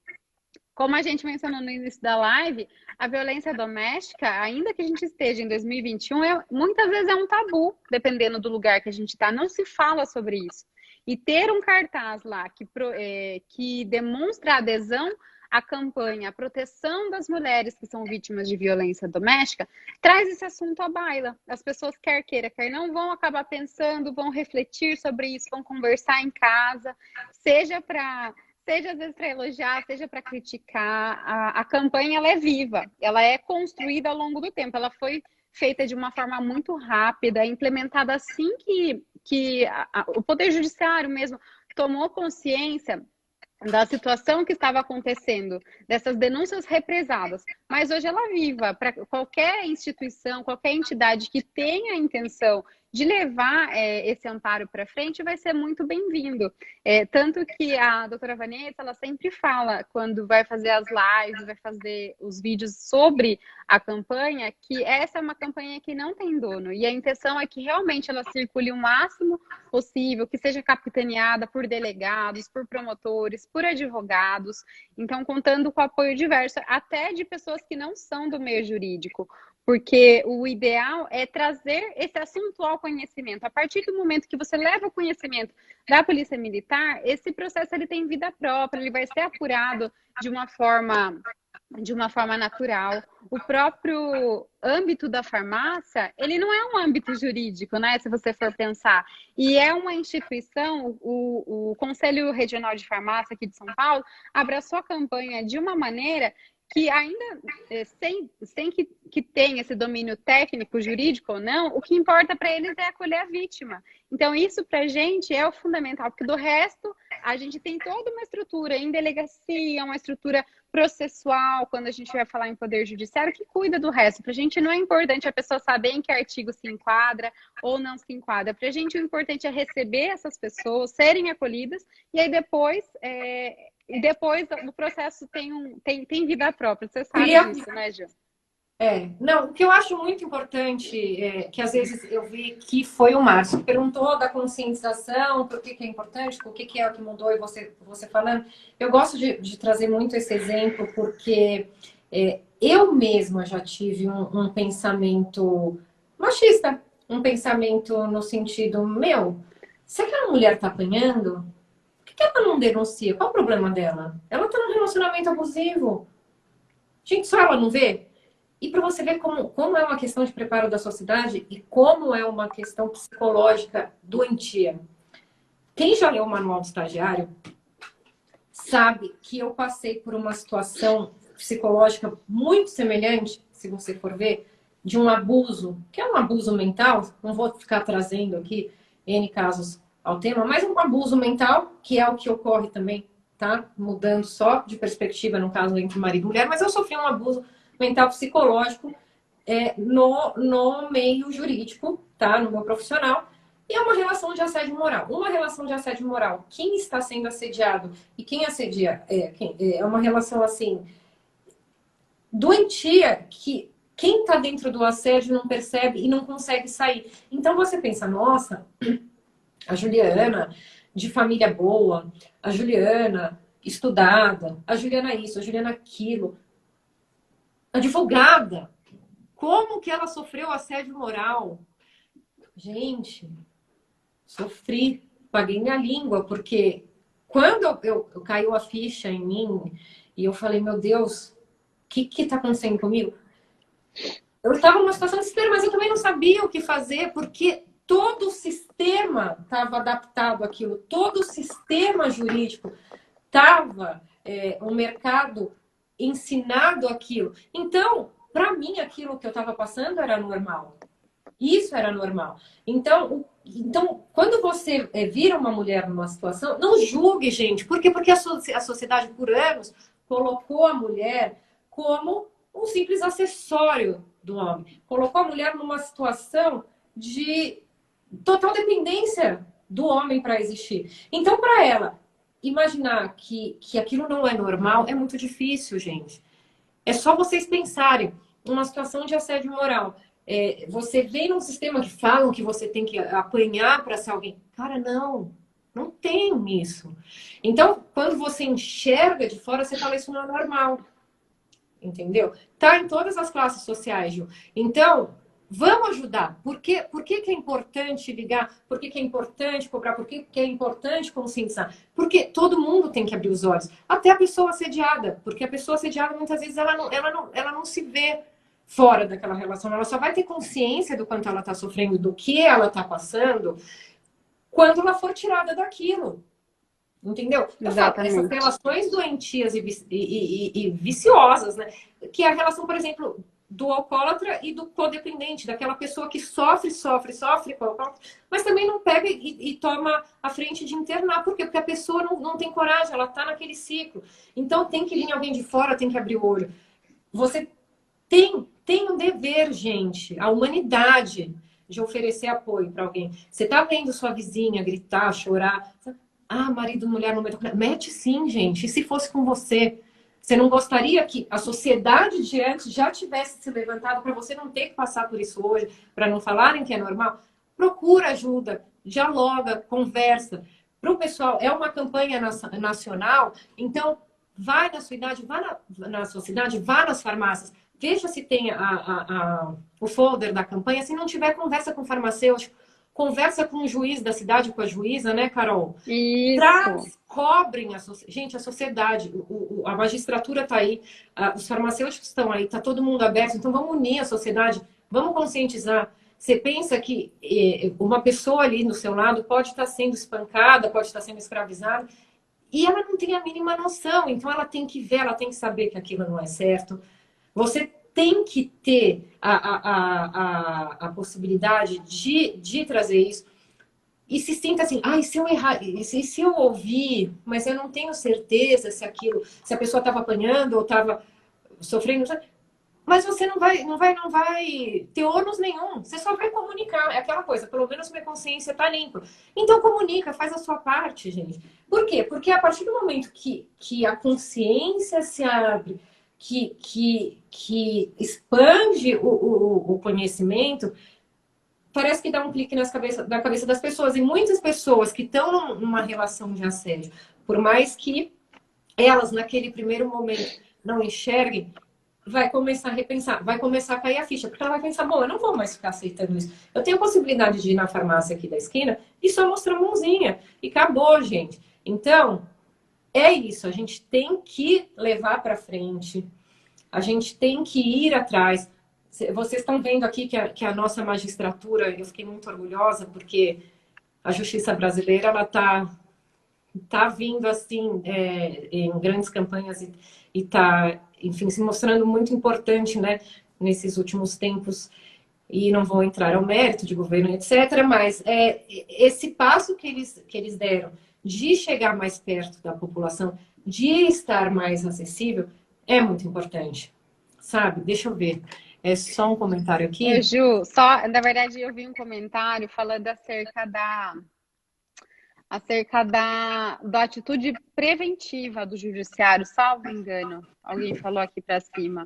Como a gente mencionou no início da live, a violência doméstica, ainda que a gente esteja em 2021, muitas vezes é um tabu, dependendo do lugar que a gente está, não se fala sobre isso. e ter um cartaz lá que demonstra adesão à campanha, a proteção das mulheres que são vítimas de violência doméstica, traz esse assunto à baila. As pessoas, quer queira, quer não, vão acabar pensando, vão refletir sobre isso, vão conversar em casa, seja às vezes para elogiar, seja para criticar. A campanha ela é viva, ela é construída ao longo do tempo, ela foi feita de uma forma muito rápida, implementada assim que o Poder Judiciário mesmo tomou consciência da situação que estava acontecendo, dessas denúncias represadas. Mas hoje ela é viva para qualquer instituição, qualquer entidade que tenha a intenção de levar esse amparo para frente, vai ser muito bem-vindo. Tanto que a doutora Vanessa, ela sempre fala, quando vai fazer as lives, vai fazer os vídeos sobre a campanha, que essa é uma campanha que não tem dono. E a intenção é que realmente ela circule o máximo possível, que seja capitaneada por delegados, por promotores, por advogados. Então, contando com apoio diverso, até de pessoas que não são do meio jurídico. Porque o ideal é trazer esse assunto ao conhecimento. A partir do momento que você leva o conhecimento da Polícia Militar, esse processo ele tem vida própria, ele vai ser apurado de uma forma natural. O próprio âmbito da farmácia, ele não é um âmbito jurídico, né? Se você for pensar. E é uma instituição, o Conselho Regional de Farmácia aqui de São Paulo abraçou a campanha de uma maneira que ainda, sem que tenha esse domínio técnico, jurídico ou não, o que importa para eles é acolher a vítima. Então, isso para a gente é o fundamental, porque do resto, a gente tem toda uma estrutura em delegacia, uma estrutura processual, quando a gente vai falar em poder judiciário, que cuida do resto. Para a gente não é importante a pessoa saber em que artigo se enquadra ou não se enquadra. Para a gente, o importante é receber essas pessoas, serem acolhidas, e aí depois o processo tem vida própria. Você sabe disso, né, Gil? Não, o que eu acho muito importante é que às vezes eu vi que foi o Márcio que perguntou da conscientização, por que é importante, o que é o que mudou, e você falando. Eu gosto de trazer muito esse exemplo porque eu mesma já tive um pensamento machista, um pensamento no sentido, se aquela mulher tá apanhando, por que ela não denuncia? Qual o problema dela? Ela tá num relacionamento abusivo. Gente, só ela não vê? E para você ver como é uma questão de preparo da sociedade e como é uma questão psicológica doentia. Quem já leu o Manual do Estagiário sabe que eu passei por uma situação psicológica muito semelhante, se você for ver, de um abuso, que é um abuso mental. Não vou ficar trazendo aqui N casos ao tema, mas um abuso mental, que é o que ocorre também, tá? Mudando só de perspectiva no caso entre marido e mulher, mas eu sofri um abuso mental psicológico no meio jurídico, tá? No meu profissional. E é uma relação de assédio moral. Uma relação de assédio moral. Quem está sendo assediado e quem assedia é uma relação assim doentia que quem está dentro do assédio não percebe e não consegue sair. Então você pensa, nossa, a Juliana de família boa, a Juliana estudada, a Juliana isso, a Juliana aquilo. Advogada, como que ela sofreu assédio moral? Gente, sofri, paguei minha língua, porque quando eu caiu a ficha em mim e eu falei, meu Deus, o que tá acontecendo comigo? Eu estava numa situação de desespero, mas eu também não sabia o que fazer, porque todo o sistema estava adaptado àquilo, todo o sistema jurídico estava, o mercado ensinado aquilo. Então, para mim, aquilo que eu estava passando era normal. Isso era normal. Então quando você vira uma mulher numa situação, não julgue, gente. Por quê? Porque a sociedade, por anos, colocou a mulher como um simples acessório do homem. Colocou a mulher numa situação de total dependência do homem para existir. Então, para ela imaginar que aquilo não é normal é muito difícil, gente. É só vocês pensarem numa situação de assédio moral. Você vem num sistema que falam que você tem que apanhar para ser alguém. Cara, não tem isso. Então, quando você enxerga de fora, você fala, isso não é normal. Entendeu? Tá em todas as classes sociais, Gil. Então, Vamos ajudar. Por que que é importante ligar? Por que que é importante cobrar? Por que que é importante conscientizar? Porque todo mundo tem que abrir os olhos. Até a pessoa assediada. Porque a pessoa assediada, muitas vezes, ela não se vê fora daquela relação. Ela só vai ter consciência do quanto ela está sofrendo, do que ela está passando, quando ela for tirada daquilo. Entendeu? Eu falo, essas Exatamente. relações doentias e viciosas, né? Que é a relação, por exemplo, do alcoólatra e do codependente, daquela pessoa que sofre com o alcoólatra, mas também não pega e toma a frente de internar. Por quê? Porque a pessoa não tem coragem, ela tá naquele ciclo. Então tem que vir alguém de fora, tem que abrir o olho. Você tem um dever, gente, a humanidade de oferecer apoio para alguém. Você tá vendo sua vizinha gritar, chorar. Ah, marido, mulher, não mete. Mete sim, gente. E se fosse com você? Você não gostaria que a sociedade de antes já tivesse se levantado para você não ter que passar por isso hoje, para não falarem que é normal? Procura ajuda, dialoga, conversa. Para o pessoal, é uma campanha nacional, então vai na sua idade, vá na sua cidade, vá nas farmácias, veja se tem o folder da campanha. Se não tiver, conversa com o farmacêutico, conversa com o juiz da cidade, com a juíza, né, Carol? Isso. Cobrem gente, a sociedade, a magistratura está aí, os farmacêuticos estão aí, está todo mundo aberto, então vamos unir a sociedade, vamos conscientizar. Você pensa que uma pessoa ali no seu lado pode estar sendo espancada, pode estar sendo escravizada, e ela não tem a mínima noção, então ela tem que ver, ela tem que saber que aquilo não é certo. Você tem que ter a possibilidade de trazer isso. E se sinta assim, ai, se eu errar, se eu ouvir, mas eu não tenho certeza se aquilo, se a pessoa estava apanhando ou estava sofrendo, mas você não vai ter ônus nenhum. Você só vai comunicar. É aquela coisa, pelo menos minha consciência está limpa. Então comunica, faz a sua parte, gente. Por quê? Porque a partir do momento que a consciência se abre, que expande o conhecimento, parece que dá um clique na cabeça das pessoas. E muitas pessoas que estão numa relação de assédio, por mais que elas, naquele primeiro momento, não enxerguem, vai começar a repensar, vai começar a cair a ficha, porque ela vai pensar, bom, eu não vou mais ficar aceitando isso. Eu tenho a possibilidade de ir na farmácia aqui da esquina e só mostrar a mãozinha. E acabou, gente. Então, é isso. A gente tem que levar para frente. A gente tem que ir atrás. Vocês estão vendo aqui que a nossa magistratura, eu fiquei muito orgulhosa, porque a justiça brasileira, ela tá vindo assim em grandes campanhas e tá, enfim, se mostrando muito importante, né, nesses últimos tempos. E não vou entrar ao mérito de governo, etc., mas esse passo que eles deram de chegar mais perto da população, de estar mais acessível, é muito importante, sabe? Deixa eu ver. É só um comentário Ô, aqui. Ju, só, na verdade, eu vi um comentário falando da atitude preventiva do judiciário, salvo engano. Alguém falou aqui para cima.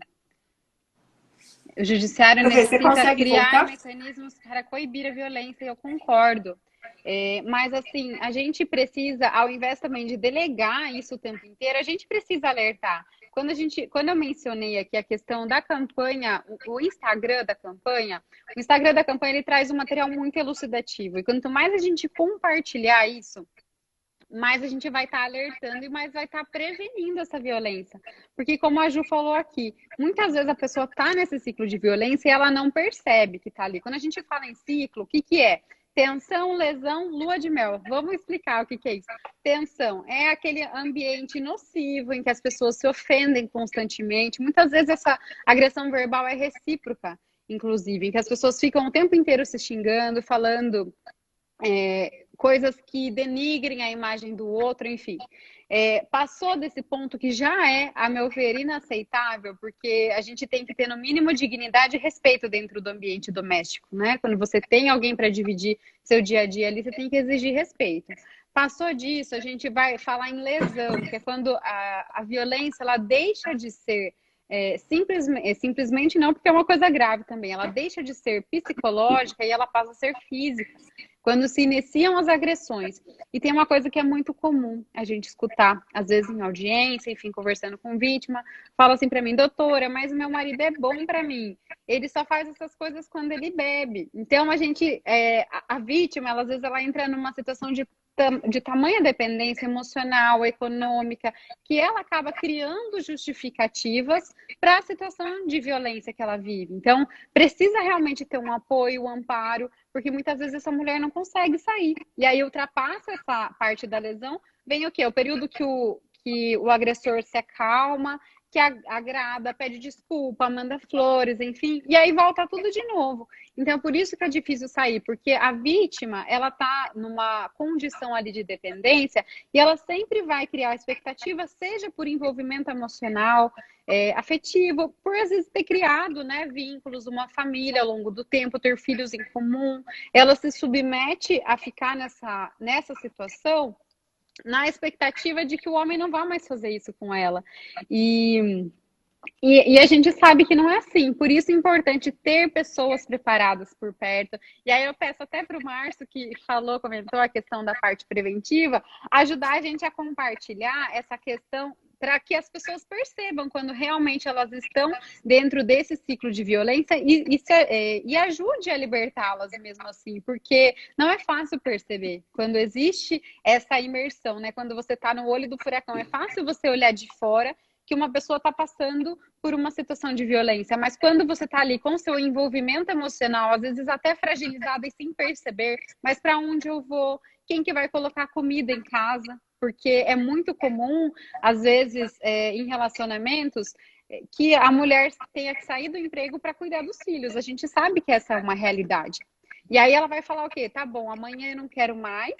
O judiciário Deixa eu ver, você necessita consegue criar voltar? mecanismos para coibir a violência, e eu concordo. Mas, assim, a gente precisa, ao invés também de delegar isso o tempo inteiro, a gente precisa alertar. Quando eu mencionei aqui a questão da campanha, o Instagram da campanha ele traz um material muito elucidativo. E quanto mais a gente compartilhar isso, mais a gente vai estar alertando e mais vai estar prevenindo essa violência. Porque, como a Ju falou aqui, muitas vezes a pessoa está nesse ciclo de violência e ela não percebe que está ali. Quando a gente fala em ciclo, o que, que é? Tensão, lesão, lua de mel. Vamos explicar o que, que é isso. Tensão é aquele ambiente nocivo em que as pessoas se ofendem constantemente. Muitas vezes essa agressão verbal é recíproca, inclusive, em que as pessoas ficam o tempo inteiro se xingando, falando coisas que denigrem a imagem do outro, enfim. Passou desse ponto que já é, a meu ver, inaceitável, porque a gente tem que ter no mínimo dignidade e respeito dentro do ambiente doméstico, né? Quando você tem alguém para dividir seu dia a dia ali, você tem que exigir respeito. Passou disso, a gente vai falar em lesão, que é quando a violência ela deixa de ser simplesmente não, porque é uma coisa grave também. Ela deixa de ser psicológica e ela passa a ser física. Quando se iniciam as agressões. E tem uma coisa que é muito comum a gente escutar, às vezes em audiência, enfim, conversando com vítima, fala assim para mim, doutora, mas o meu marido é bom para mim. ele só faz essas coisas quando ele bebe. Então, a vítima, ela, às vezes, ela entra numa situação de tamanha dependência emocional, econômica, que ela acaba criando justificativas para a situação de violência que ela vive. Então, precisa realmente ter um apoio, um amparo, porque muitas vezes essa mulher não consegue sair. E aí ultrapassa essa parte da lesão, vem o quê? O período que o agressor se acalma, que agrada, pede desculpa, manda flores, enfim, e aí volta tudo de novo. Então, por isso que é difícil sair, porque a vítima, ela tá numa condição ali de dependência e ela sempre vai criar expectativa, seja por envolvimento emocional, afetivo, por às vezes ter criado, né, vínculos, uma família ao longo do tempo, ter filhos em comum, ela se submete a ficar nessa situação na expectativa de que o homem não vá mais fazer isso com ela. E a gente sabe que não é assim, por isso é importante ter pessoas preparadas por perto. E aí eu peço até para o Márcio, que comentou a questão da parte preventiva, ajudar a gente a compartilhar essa questão para que as pessoas percebam quando realmente elas estão dentro desse ciclo de violência e ajude a libertá-las mesmo assim, porque não é fácil perceber quando existe essa imersão, né? Quando você está no olho do furacão, é fácil você olhar de fora que uma pessoa está passando por uma situação de violência, mas quando você está ali com seu envolvimento emocional, às vezes até fragilizada e sem perceber, mas para onde eu vou? Quem que vai colocar comida em casa? Porque é muito comum, às vezes, em relacionamentos, que a mulher tenha que sair do emprego para cuidar dos filhos. A gente sabe que essa é uma realidade. E aí ela vai falar o quê? Tá bom, amanhã eu não quero mais,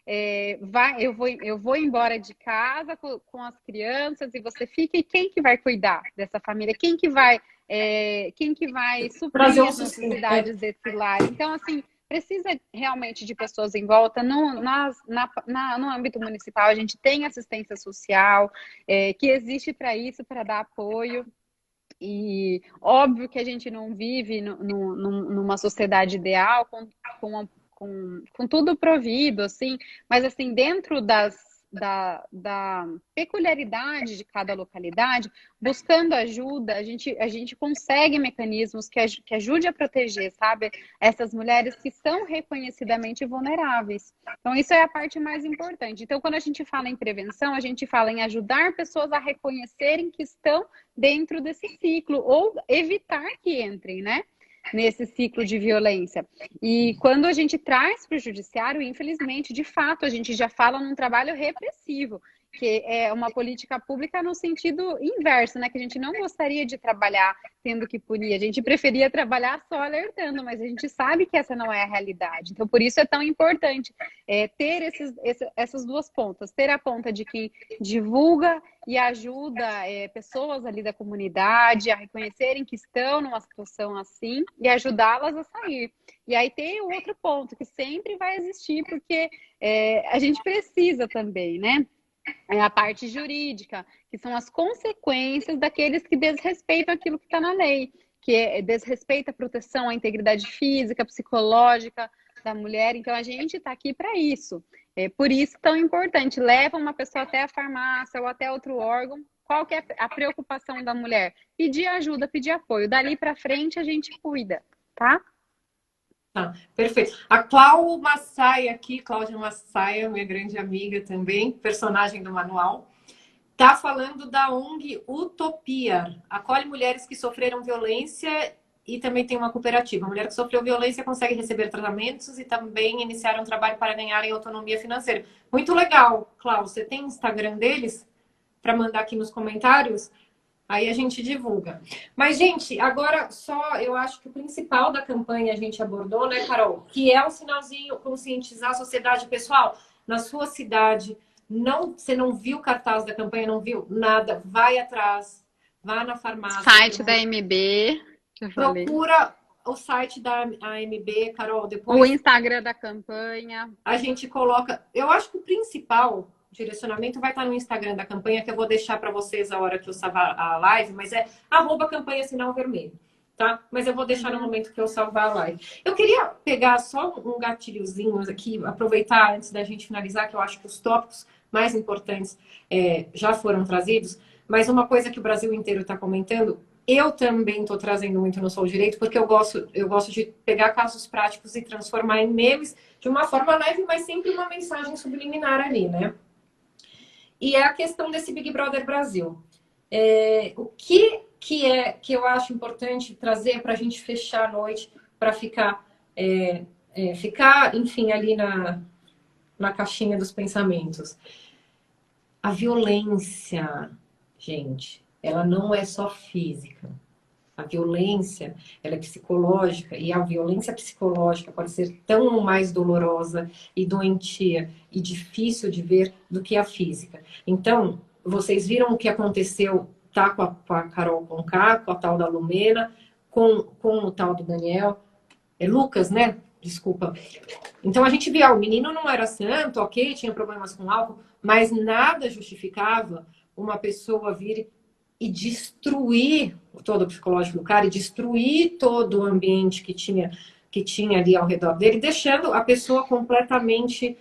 eu vou embora de casa com as crianças e você fica, e quem que vai cuidar dessa família? Quem que vai suprir as necessidades desse lar? Então, assim, precisa realmente de pessoas em volta. No âmbito municipal, a gente tem assistência social, que existe para isso, para dar apoio. E óbvio que a gente não vive numa sociedade ideal, com tudo provido, assim, mas assim, dentro da peculiaridade de cada localidade, buscando ajuda, a gente consegue mecanismos que ajude a proteger, sabe, essas mulheres que são reconhecidamente vulneráveis. Então, isso é a parte mais importante. Então, quando a gente fala em prevenção, a gente fala em ajudar pessoas a reconhecerem que estão dentro desse ciclo, ou evitar que entrem, né, nesse ciclo de violência. E quando a gente traz para o judiciário, infelizmente, de fato, a gente já fala num trabalho repressivo, que é uma política pública no sentido inverso, né? Que a gente não gostaria de trabalhar tendo que punir, a gente preferia trabalhar só alertando, mas a gente sabe que essa não é a realidade. Então, por isso é tão importante ter essas duas pontas, ter a ponta de quem divulga e ajuda pessoas ali da comunidade a reconhecerem que estão numa situação assim e ajudá-las a sair. E aí tem o outro ponto que sempre vai existir, porque a gente precisa também, né? É a parte jurídica, que são as consequências daqueles que desrespeitam aquilo que está na lei, que desrespeita a proteção à integridade física, psicológica da mulher. Então, a gente está aqui para isso. É por isso tão importante. Leva uma pessoa até a farmácia ou até outro órgão. Qual que é a preocupação da mulher? Pedir ajuda, pedir apoio. Dali para frente, a gente cuida, tá? Tá, perfeito. A Cláudia Massaia aqui, Cláudia Massaia, minha grande amiga também, personagem do manual, tá falando da ONG Utopia. Acolhe mulheres que sofreram violência e também tem uma cooperativa. A mulher que sofreu violência consegue receber tratamentos e também iniciar um trabalho para ganharem autonomia financeira. Muito legal, Cláudia. Você tem Instagram deles para mandar aqui nos comentários? Aí a gente divulga. Mas, gente, agora só eu acho que o principal da campanha a gente abordou, né, Carol? Que é o sinalzinho, conscientizar a sociedade. Pessoal, na sua cidade, você não viu o cartaz da campanha, não viu nada, vai atrás, vá na farmácia. Site da AMB. Procura o site da AMB, Carol, depois... O Instagram da campanha. A gente coloca... Eu acho que o principal... direcionamento vai estar no Instagram da campanha, que eu vou deixar para vocês a hora que eu salvar a live, mas é @campanha Sinal Vermelho, tá? Mas eu vou deixar no momento que eu salvar a live. Eu queria pegar só um gatilhozinho aqui, aproveitar antes da gente finalizar, que eu acho que os tópicos mais importantes já foram trazidos, mas uma coisa que o Brasil inteiro está comentando, Eu também estou trazendo muito no Sou Direito, porque eu gosto de pegar casos práticos e transformar em memes de uma forma leve, mas sempre uma mensagem subliminar ali, né? E é a questão desse Big Brother Brasil. O que eu acho importante trazer para a gente fechar a noite, para ficar, enfim, ali na caixinha dos pensamentos. A violência, gente, ela não é só física. A violência, ela é psicológica, e a violência psicológica pode ser tão mais dolorosa e doentia e difícil de ver do que a física. Então, vocês viram o que aconteceu, tá, com a Carol Conká, com a tal da Lumena, com o tal do Daniel, Lucas, né? Desculpa. Então a gente via, o menino não era santo, ok, tinha problemas com álcool, mas nada justificava uma pessoa vir e destruir todo o psicológico do cara e destruir todo o ambiente que tinha ali ao redor dele, deixando a pessoa completamente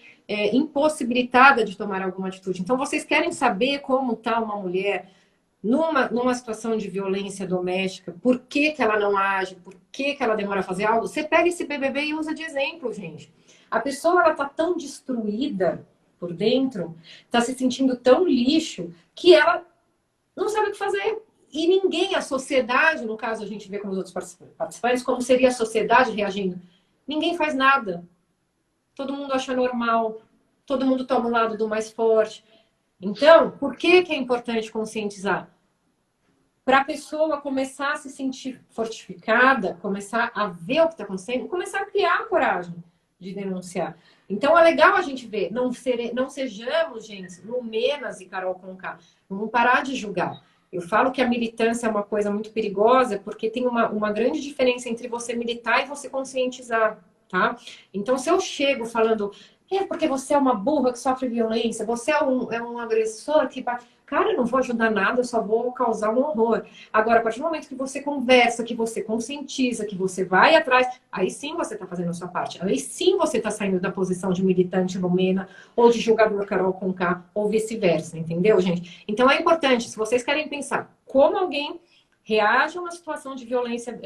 impossibilitada de tomar alguma atitude. Então, vocês querem saber como está uma mulher numa situação de violência doméstica, por que ela não age, por que ela demora a fazer algo? Você pega esse BBB e usa de exemplo, gente. A pessoa, ela tá tão destruída por dentro, tá se sentindo tão lixo, que ela não sabe o que fazer. E ninguém, a sociedade, no caso a gente vê com os outros participantes, como seria a sociedade reagindo. Ninguém faz nada. Todo mundo acha normal. Todo mundo toma o lado do mais forte. Então, por que é importante conscientizar? Para a pessoa começar a se sentir fortificada, começar a ver o que está acontecendo, começar a criar a coragem de denunciar. Então é legal a gente ver, não sejamos, gente, Lumenas e Carol Conká. Vamos parar de julgar. Eu falo que a militância é uma coisa muito perigosa, porque tem uma grande diferença entre você militar e você conscientizar, tá? Então, se eu chego falando, porque você é uma burra que sofre violência, você é um agressor que bate... Cara, eu não vou ajudar nada, eu só vou causar um horror. Agora, a partir do momento que você conversa, que você conscientiza, que você vai atrás, aí sim você está fazendo a sua parte. Aí sim você está saindo da posição de militante Lumena ou de jogador Carol Conká, ou vice-versa, entendeu, gente? Então é importante, se vocês querem pensar como alguém reage a uma situação de violência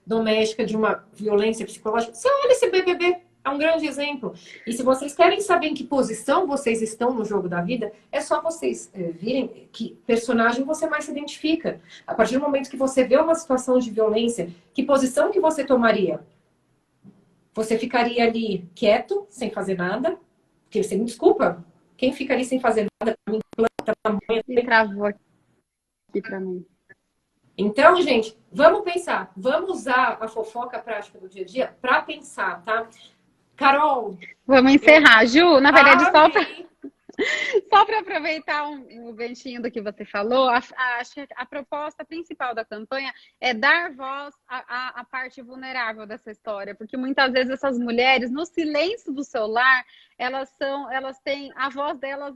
doméstica, de uma violência psicológica, você olha esse BBB. É um grande exemplo. E se vocês querem saber em que posição vocês estão no jogo da vida, é só vocês virem que personagem você mais se identifica. A partir do momento que você vê uma situação de violência, que posição que você tomaria? Você ficaria ali quieto, sem fazer nada? Porque você me desculpa, quem fica ali sem fazer nada, pra mim, planta, tamanho... E travou aqui para mim. Então, gente, vamos pensar. Vamos usar a fofoca prática do dia a dia para pensar, tá? Carol. Vamos encerrar. Ju, na verdade, só para aproveitar um ganchinho do que você falou, a proposta principal da campanha é dar voz à parte vulnerável dessa história, porque muitas vezes essas mulheres, no silêncio do seu lar, elas têm a voz delas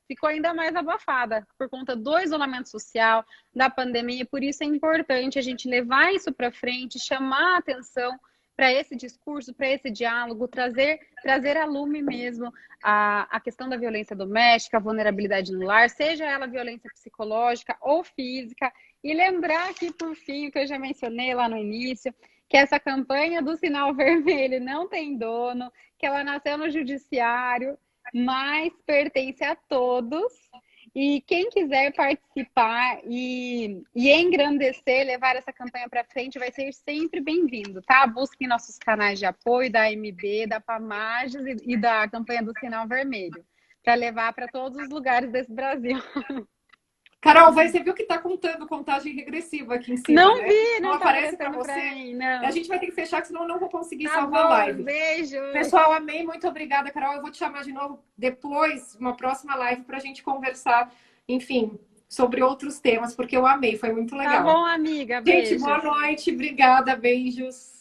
ficou ainda mais abafada por conta do isolamento social, da pandemia, e por isso é importante a gente levar isso para frente, chamar a atenção para esse discurso, para esse diálogo, trazer a lume mesmo a questão da violência doméstica, a vulnerabilidade no lar, seja ela violência psicológica ou física, e lembrar aqui, por fim, o que eu já mencionei lá no início, que essa campanha do Sinal Vermelho não tem dono, que ela nasceu no judiciário, mas pertence a todos. E quem quiser participar e engrandecer, levar essa campanha para frente, vai ser sempre bem-vindo, tá? Busquem nossos canais de apoio da AMB, da Pamages e da campanha do Sinal Vermelho, para levar para todos os lugares desse Brasil. Carol, você viu que está contando contagem regressiva aqui em cima, não né? Vi, não tá aparece para você? Mim, não. A gente vai ter que fechar, senão eu não vou conseguir tá salvar a live. Beijo. Pessoal, amei, muito obrigada, Carol. Eu vou te chamar de novo depois, uma próxima live, para a gente conversar, enfim, sobre outros temas, porque eu amei, foi muito legal. Tá bom, amiga. Beijos. Gente, boa noite, obrigada, beijos.